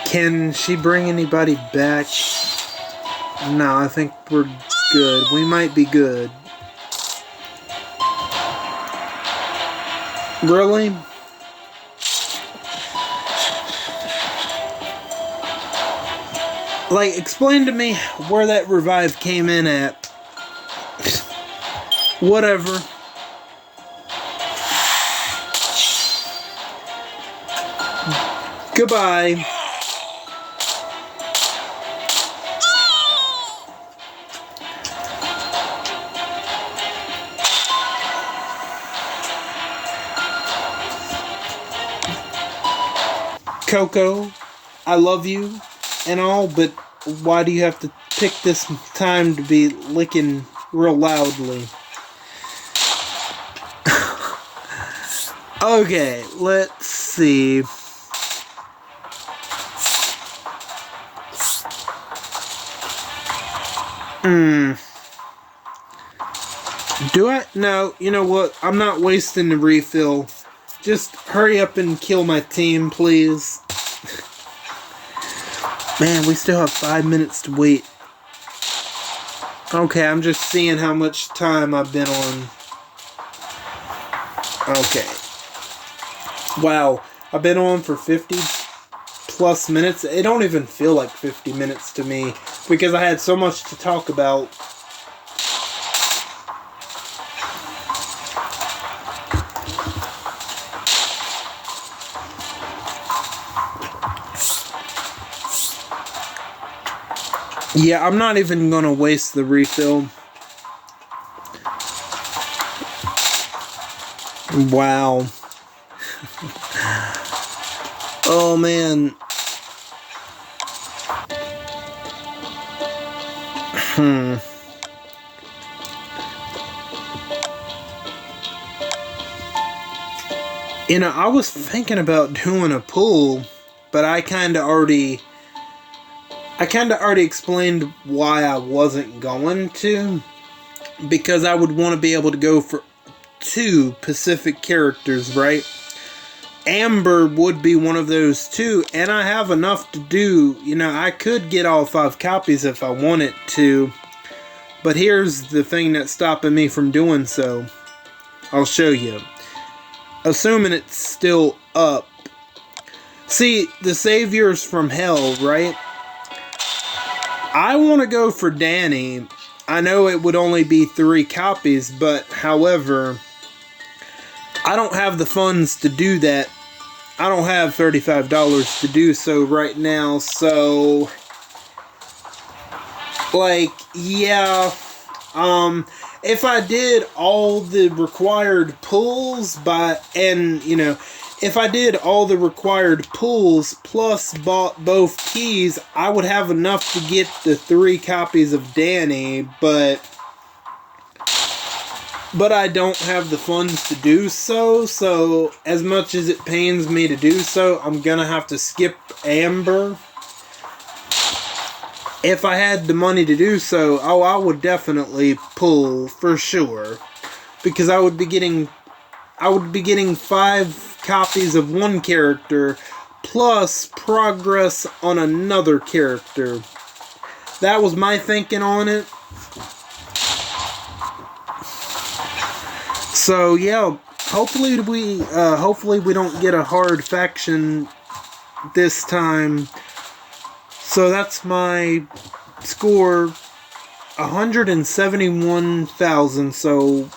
Can she bring anybody back? No, I think we're good. We might be good. Really? Like, explain to me where that revive came in at. Whatever. Goodbye. Coco, I love you and all, but why do you have to pick this time to be licking real loudly? Okay, let's see. Do I? No, you know what? I'm not wasting the refill. Just hurry up and kill my team, please. Man, we still have 5 minutes to wait. Okay, I'm just seeing how much time I've been on. Okay. Wow, I've been on for 50 plus minutes. It don't even feel like 50 minutes to me because I had so much to talk about. Yeah, I'm not even gonna waste the refill. Wow. Oh man. You know, I was thinking about doing a pool, but I kinda already explained why I wasn't going to. Because I would want to be able to go for 2 Pacific characters, right? Amber would be one of those 2, and I have enough to do. You know, I could get all 5 copies if I wanted to. But here's the thing that's stopping me from doing so. I'll show you. Assuming it's still up. See, the Saviors from Hell, right? I want to go for Danny. I know it would only be 3 copies, but however, I don't have the funds to do that. I don't have $35 to do so right now, so like, yeah, if I did all the required pulls if I did all the required pulls plus bought both keys, I would have enough to get the 3 copies of Danny, but but I don't have the funds to do so. So as much as it pains me to do so, I'm gonna have to skip Amber. If I had the money to do so, oh, I would definitely pull for sure, because I would be getting 5 copies of one character plus progress on another character. That was my thinking on it. So yeah, hopefully we don't get a hard faction this time. So that's my score, 171,000. So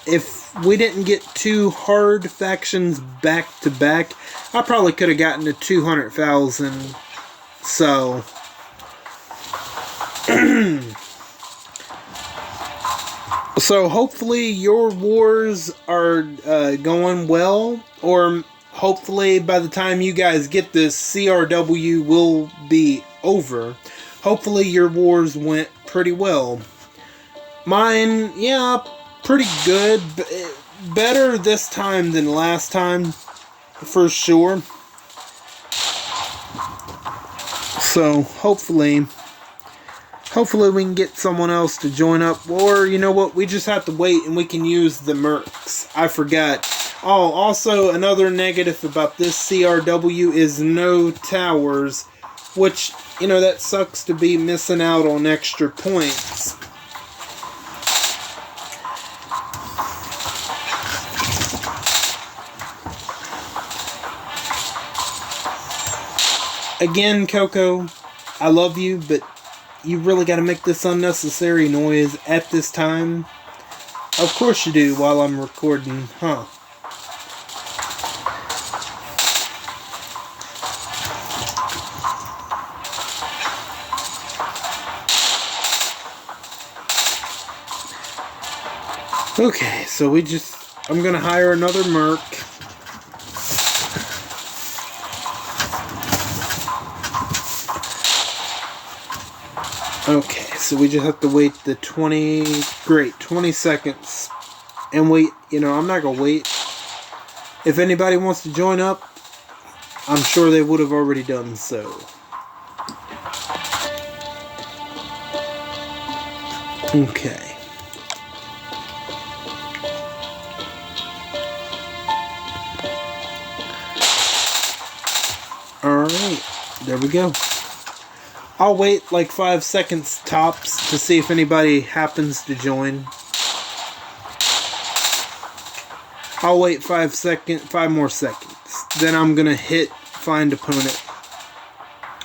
if we didn't get 2 hard factions back to back, I probably could have gotten to 200,000. So so hopefully your wars are going well, or hopefully by the time you guys get this, CRW will be over. Hopefully your wars went pretty well. Mine, yeah, pretty good. Better this time than last time, for sure. So hopefully we can get someone else to join up. Or, you know what, we just have to wait and we can use the mercs. I forgot. Oh, also another negative about this CRW is no towers, which, you know, that sucks to be missing out on extra points. Again, Coco, I love you, but you really gotta make this unnecessary noise at this time. Of course you do, while I'm recording, huh? Okay, so I'm gonna hire another merc. Okay, so we just have to wait the 20 seconds. And wait, you know, I'm not gonna wait. If anybody wants to join up, I'm sure they would have already done so. Okay. Alright, there we go. I'll wait like 5 seconds tops to see if anybody happens to join. I'll wait 5 more seconds. Then I'm gonna hit find opponent.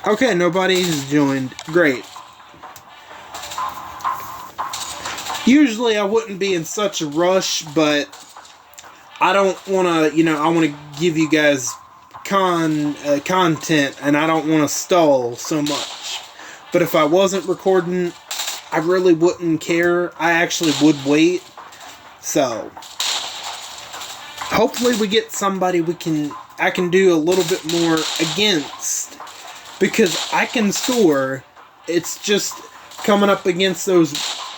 Okay, nobody's joined. Great. Usually I wouldn't be in such a rush, but I don't wanna, you know, I wanna give you guys content, and I don't want to stall so much. But if I wasn't recording, I really wouldn't care. I actually would wait. So hopefully we get somebody I can do a little bit more against, because I can score. It's just coming up against those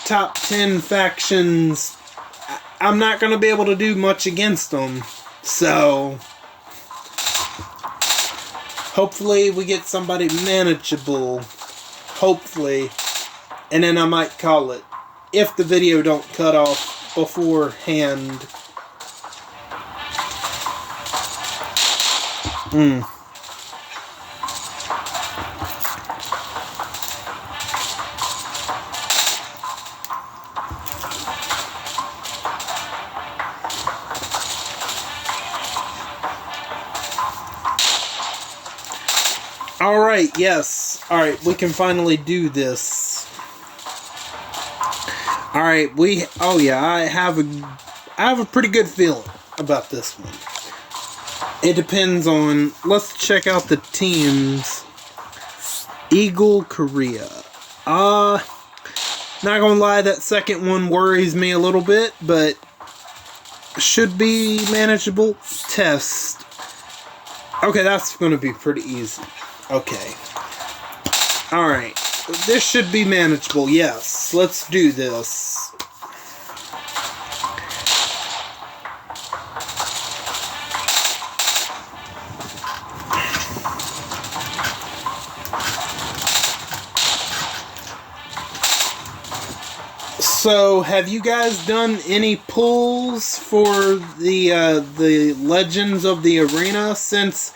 top 10 factions, I'm not going to be able to do much against them. So hopefully we get somebody manageable. Hopefully. And then I might call it, if the video don't cut off beforehand. Alright, yes. Alright, we can finally do this. Alright, oh yeah, I have a pretty good feeling about this one. It depends on, let's check out the teams. Eagle Korea. Not gonna lie, that second one worries me a little bit, but should be manageable. Test. Okay, that's gonna be pretty easy. Okay. Alright. This should be manageable, yes. Let's do this. So, have you guys done any pulls for the Legends of the Arena since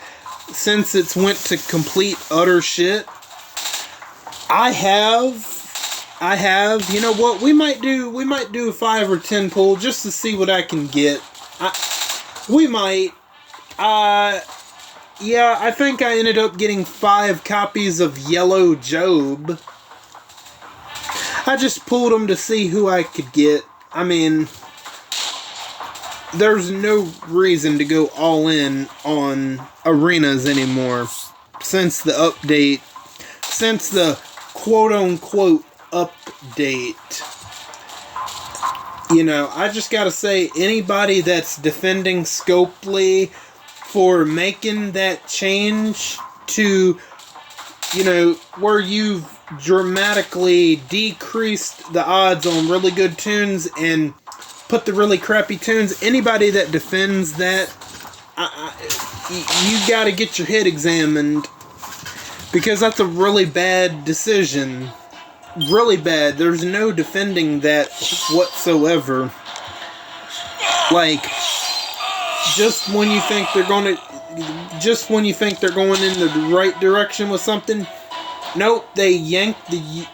it's went to complete utter shit? I have. You know what? We might do a 5 or 10 pull just to see what I can get. We might. Yeah, I think I ended up getting 5 copies of Yellow Job. I just pulled them to see who I could get. I mean, there's no reason to go all in on arenas anymore since the update, since the quote-unquote update. You know, I just gotta say, anybody that's defending Scopely for making that change to, you know, where you've dramatically decreased the odds on really good tunes and put the really crappy tunes, anybody that defends that, you gotta get your head examined, because that's a really bad decision. Really bad. There's no defending that whatsoever. Like, just when you think they're going in the right direction with something, nope, they yank the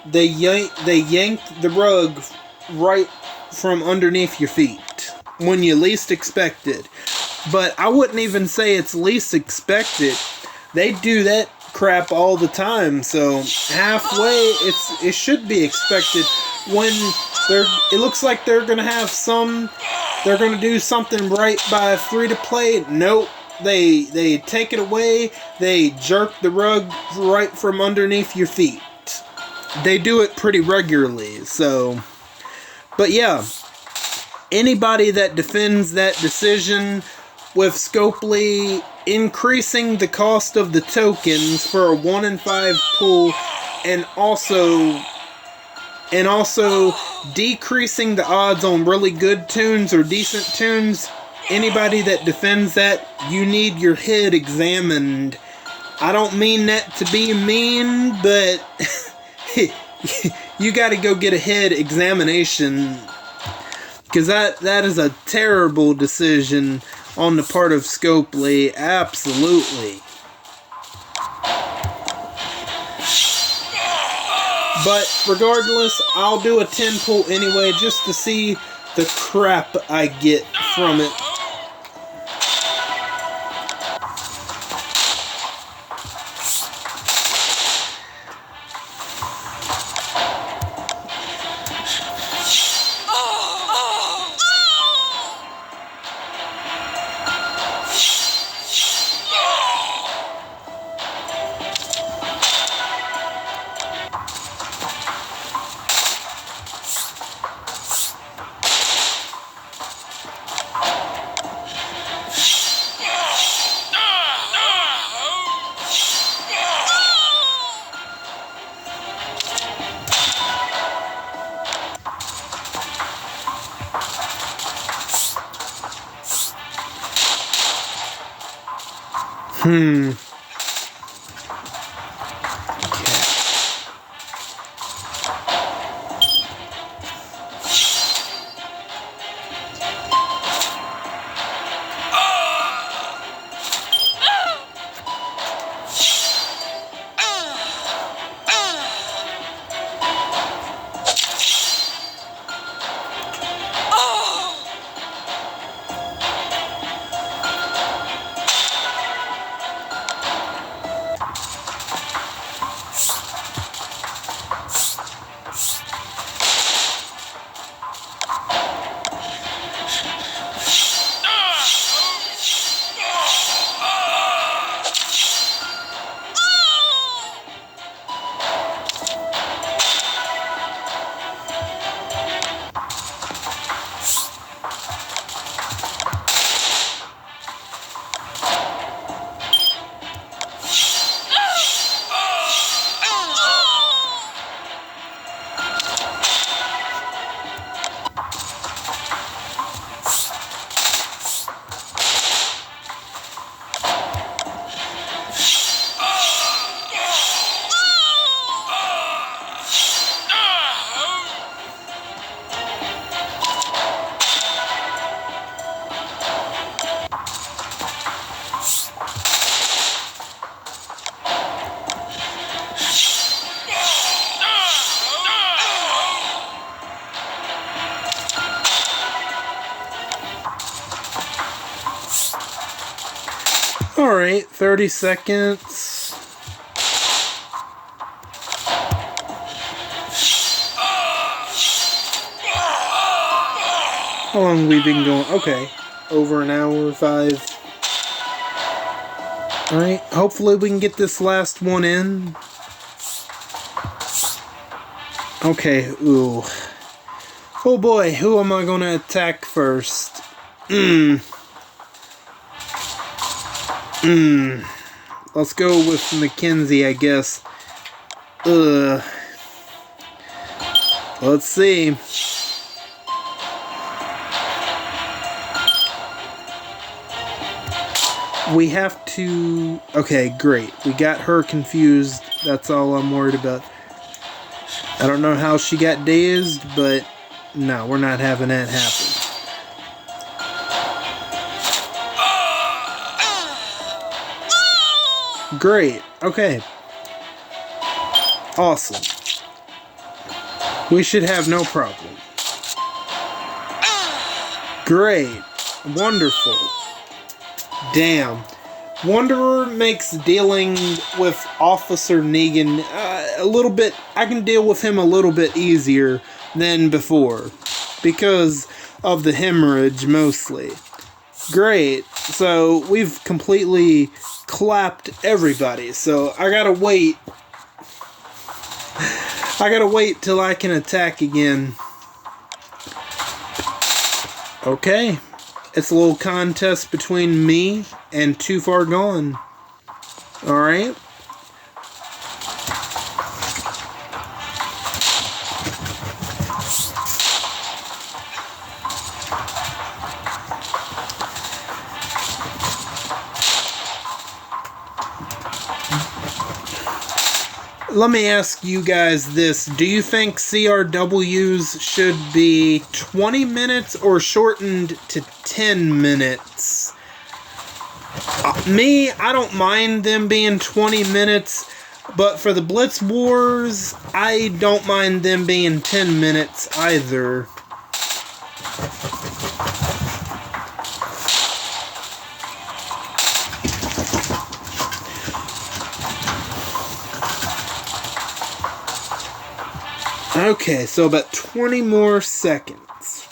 rug right from underneath your feet when you least expect it. But I wouldn't even say it's least expected. They do that crap all the time, so halfway it should be expected when it looks like they're gonna do something right by 3 to play. Nope, they take it away, they jerk the rug right from underneath your feet. They do it pretty regularly, so. But yeah, anybody that defends that decision with Scopely increasing the cost of the tokens for a 1 in 5 pull, and also decreasing the odds on really good tunes or decent tunes, anybody that defends that, you need your head examined. I don't mean that to be mean, but you gotta go get a head examination, because that is a terrible decision on the part of Scopely. Absolutely. But regardless, I'll do a 10 pull anyway, just to see the crap I get from it. Alright, 30 seconds. How long have we been going? Okay, over an hour, 5. Alright, hopefully we can get this last one in. Okay, ooh. Oh boy, who am I going to attack first? Let's go with Mackenzie, I guess. Let's see. We have to... Okay, great. We got her confused. That's all I'm worried about. I don't know how she got dazed, but no, we're not having that happen. Great. Okay. Awesome. We should have no problem. Great. Wonderful. Damn. Wanderer makes dealing with Officer Negan a little bit... I can deal with him a little bit easier than before. Because of the hemorrhage, mostly. Great. So, we've completely clapped everybody. So, I gotta wait. I gotta wait till I can attack again. Okay. It's a little contest between me and Too Far Gone. Alright. Let me ask you guys this. Do you think CRWs should be 20 minutes or shortened to 10 minutes? Me, I don't mind them being 20 minutes, but for the Blitz Wars, I don't mind them being 10 minutes either. Okay, so about 20 more seconds.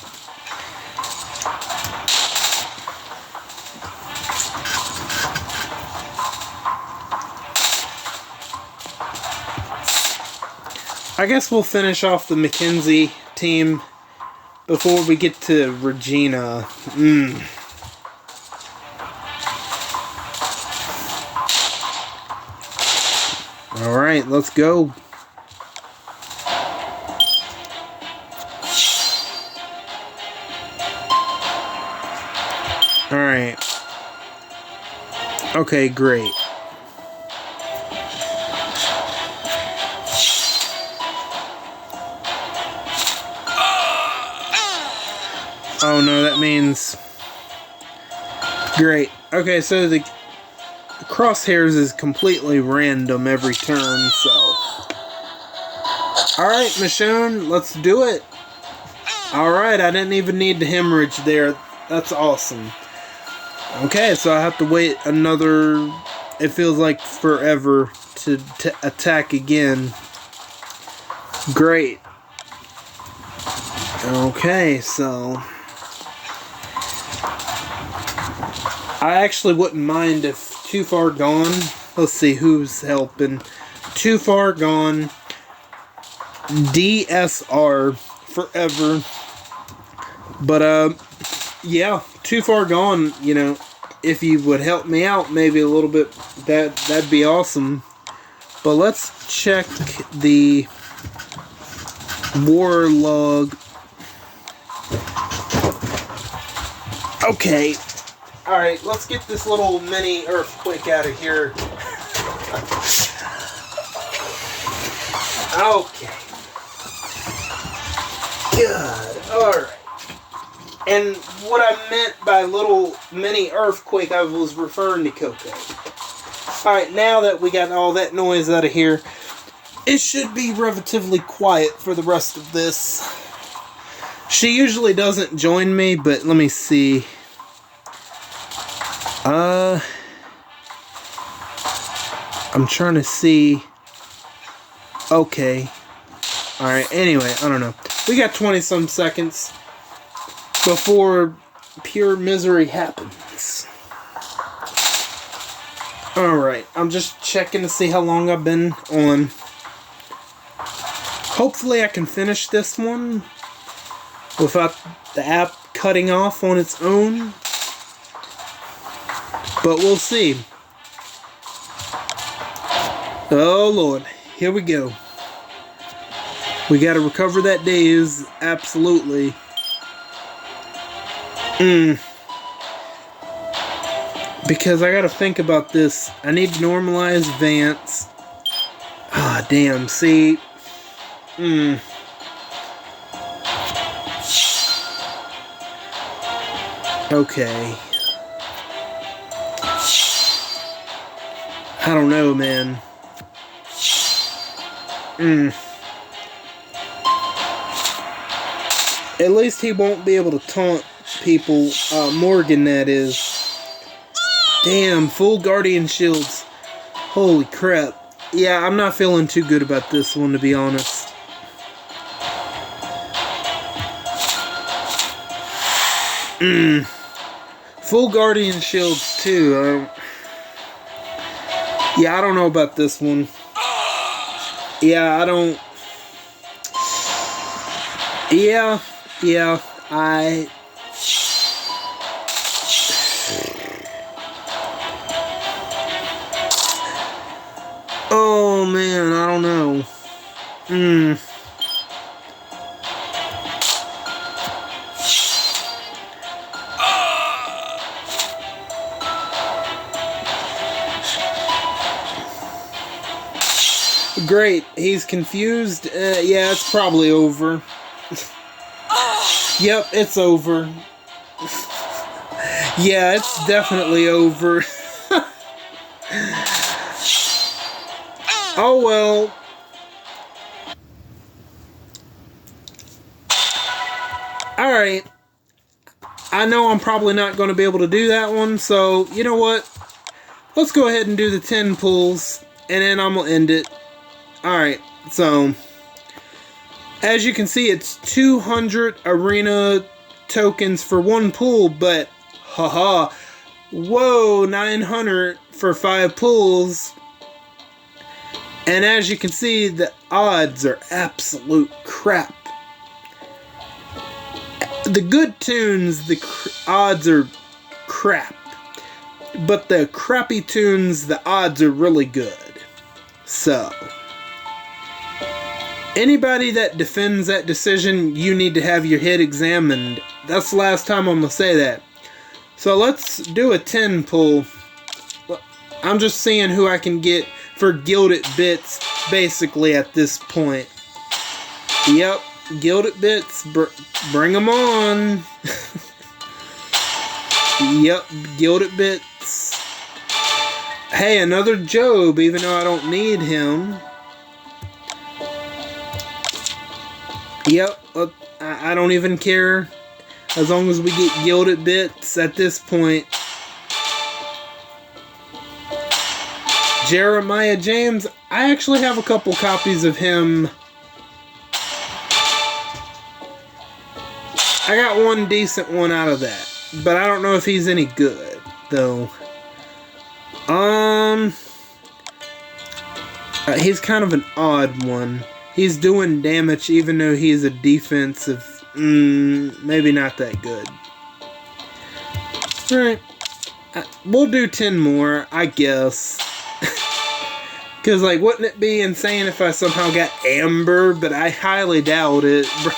I guess we'll finish off the Mackenzie team before we get to Regina. Alright, let's go. Alright. Okay, great. Oh no, that means... Great. Okay, so the crosshairs is completely random every turn, so... Alright, Michonne, let's do it. Alright, I didn't even need the hemorrhage there. That's awesome. Okay, so I have to wait another... It feels like forever to attack again. Great. Okay, so... I actually wouldn't mind if Too Far Gone... Let's see who's helping. Too Far Gone. DSR. Forever. But, yeah. Too Far Gone, you know, if you would help me out maybe a little bit, that'd be awesome. But let's check the war log. Okay. Alright, let's get this little mini earthquake out of here. Okay. Good. Alright. And what I meant by little mini earthquake, I was referring to Coco. Alright, now that we got all that noise out of here, it should be relatively quiet for the rest of this. She usually doesn't join me, but let me see. I'm trying to see. Okay. Alright, anyway, I don't know. We got 20-some seconds before pure misery happens. Alright, I'm just checking to see how long I've been on. Hopefully I can finish this one without the app cutting off on its own. But we'll see. Oh Lord, here we go. We gotta recover that daze, absolutely. Because I gotta think about this. I need to normalize Vance. Ah, damn, see. Okay. I don't know, man. At least he won't be able to taunt people. Morgan, that is. Damn, full Guardian Shields. Holy crap. Yeah, I'm not feeling too good about this one, to be honest. Full Guardian Shields, too. Yeah, I don't know about this one. Yeah, I don't... Yeah, I... Oh, man, I don't know. Great, he's confused. Yeah, it's probably over. Yep, it's over. Yeah, it's definitely over. Oh well. Alright. I know I'm probably not going to be able to do that one, so you know what? Let's go ahead and do the 10 pulls, and then I'm going to end it. Alright, so as you can see, it's 200 arena tokens for one pull, but haha, whoa, 900 for 5 pulls. And as you can see, the odds are absolute crap. The good tunes, the odds are crap. But the crappy tunes, the odds are really good. So, anybody that defends that decision, you need to have your head examined. That's the last time I'm going to say that. So let's do a 10 pull. I'm just seeing who I can get for Gilded Bits, basically, at this point. Yep, Gilded Bits, bring them on. Yep, Gilded Bits. Hey, another Job, even though I don't need him. Yep, I don't even care. As long as we get Gilded Bits at this point. Jeremiah James, I actually have a couple copies of him. I got one decent one out of that, but I don't know if he's any good, though. He's kind of an odd one. He's doing damage even though he's a defensive, maybe not that good. Alright, we'll do 10 more, I guess. Because, like, wouldn't it be insane if I somehow got Amber? But I highly doubt it, bro.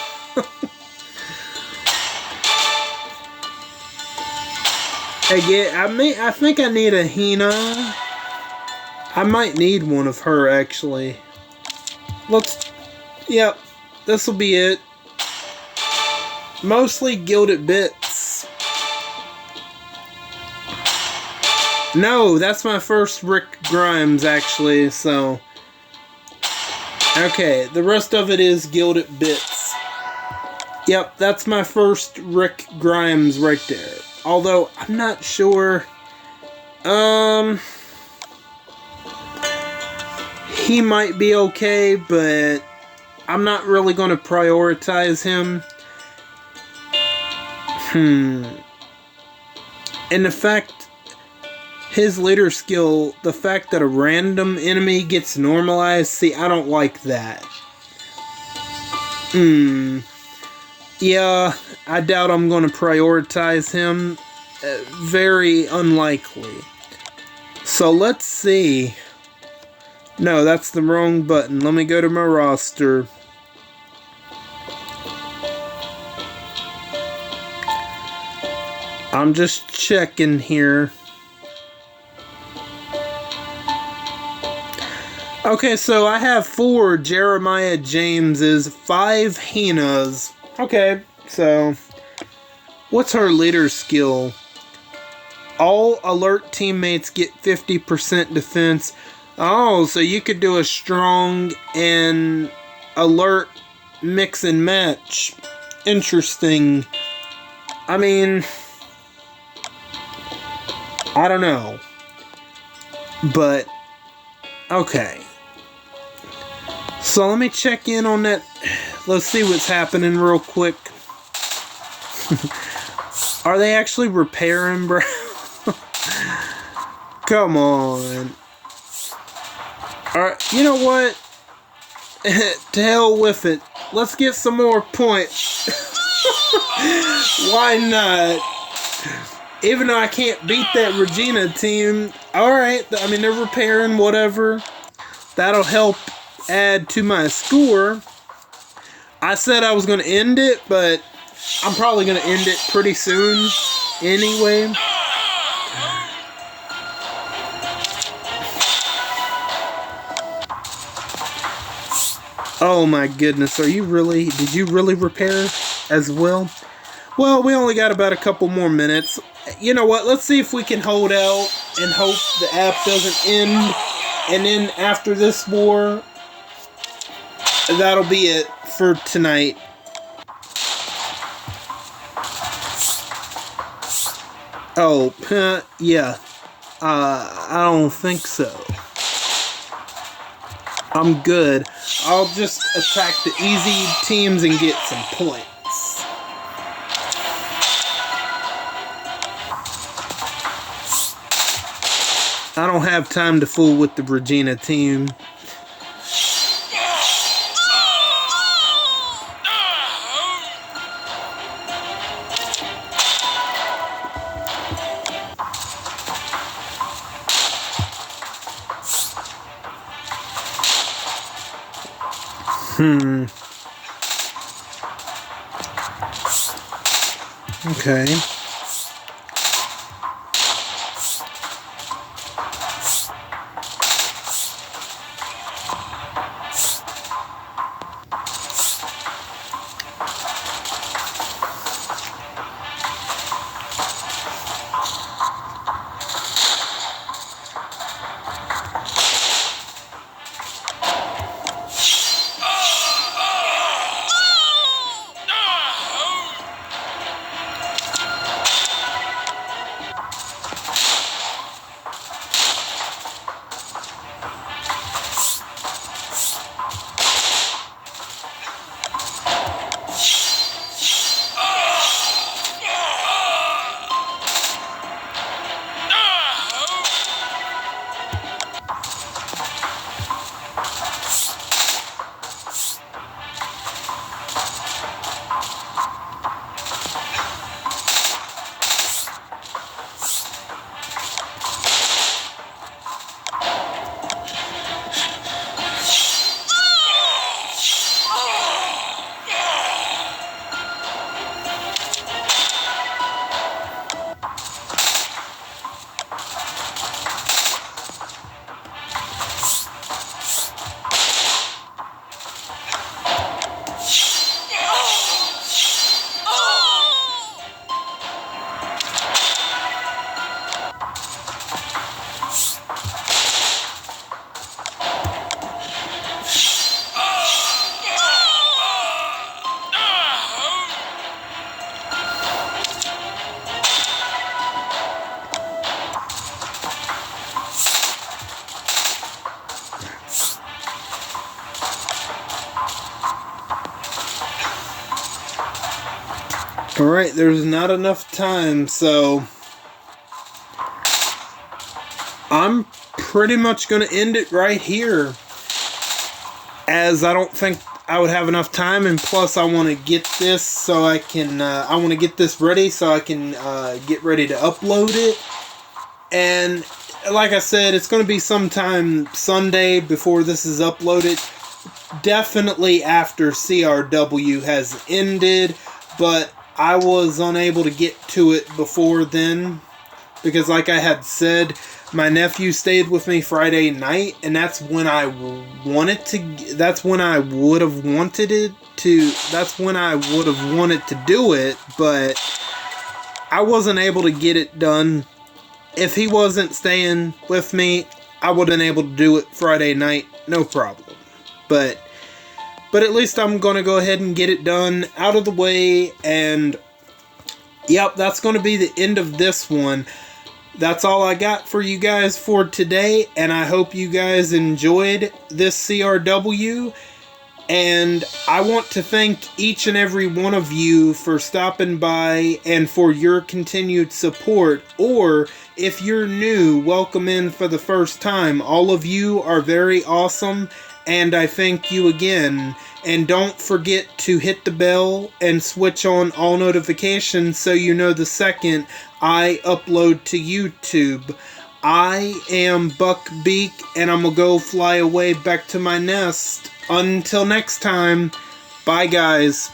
I think I need a Hina. I might need one of her, actually. Yep, this will be it. Mostly Gilded Bits. No, that's my first Rick Grimes, actually, so... Okay, the rest of it is Gilded Bits. Yep, that's my first Rick Grimes right there. Although, I'm not sure... he might be okay, but I'm not really going to prioritize him. And the fact, his leader skill, the fact that a random enemy gets normalized, see, I don't like that. Yeah, I doubt I'm going to prioritize him. Very unlikely. So let's see. No, that's the wrong button. Let me go to my roster. I'm just checking here. Okay, so I have 4 Jeremiah Jameses, 5 Hinas. Okay, so what's her leader skill? All alert teammates get 50% defense. Oh, so you could do a strong and alert mix and match. Interesting. I mean, I don't know. But, okay. So let me check in on that. Let's see what's happening real quick. Are they actually repairing, bro? Come on. Alright, you know what? To hell with it. Let's get some more points. Why not? Even though I can't beat that Regina team. Alright, I mean, they're repairing, whatever. That'll help add to my score. I said I was going to end it, but I'm probably going to end it pretty soon anyway. Oh my goodness, did you really repair as well? Well, we only got about a couple more minutes. You know what, let's see if we can hold out and hope the app doesn't end. And then after this war, that'll be it for tonight. Oh, yeah. I don't think so. I'm good. I'll just attack the easy teams and get some points. I don't have time to fool with the Regina team. Okay. Alright, there's not enough time, so I'm pretty much going to end it right here, as I don't think I would have enough time, and plus I want to get this so I can, I want to get this ready so I can get ready to upload it. And like I said, it's going to be sometime Sunday before this is uploaded. Definitely after CRW has ended, but I was unable to get to it before then, because like I had said, my nephew stayed with me Friday night, and that's when I wanted to, that's when I would have wanted it to, that's when I would have wanted to do it, but I wasn't able to get it done. If he wasn't staying with me, I would have been able to do it Friday night, no problem. But at least I'm going to go ahead and get it done, out of the way, and yep, that's going to be the end of this one. That's all I got for you guys for today, and I hope you guys enjoyed this CRW. And I want to thank each and every one of you for stopping by and for your continued support. Or if you're new, welcome in for the first time. All of you are very awesome, and I thank you again. And don't forget to hit the bell and switch on all notifications so you know the second I upload to YouTube. I am Buck Beak, and I'm gonna go fly away back to my nest. Until next time, bye guys.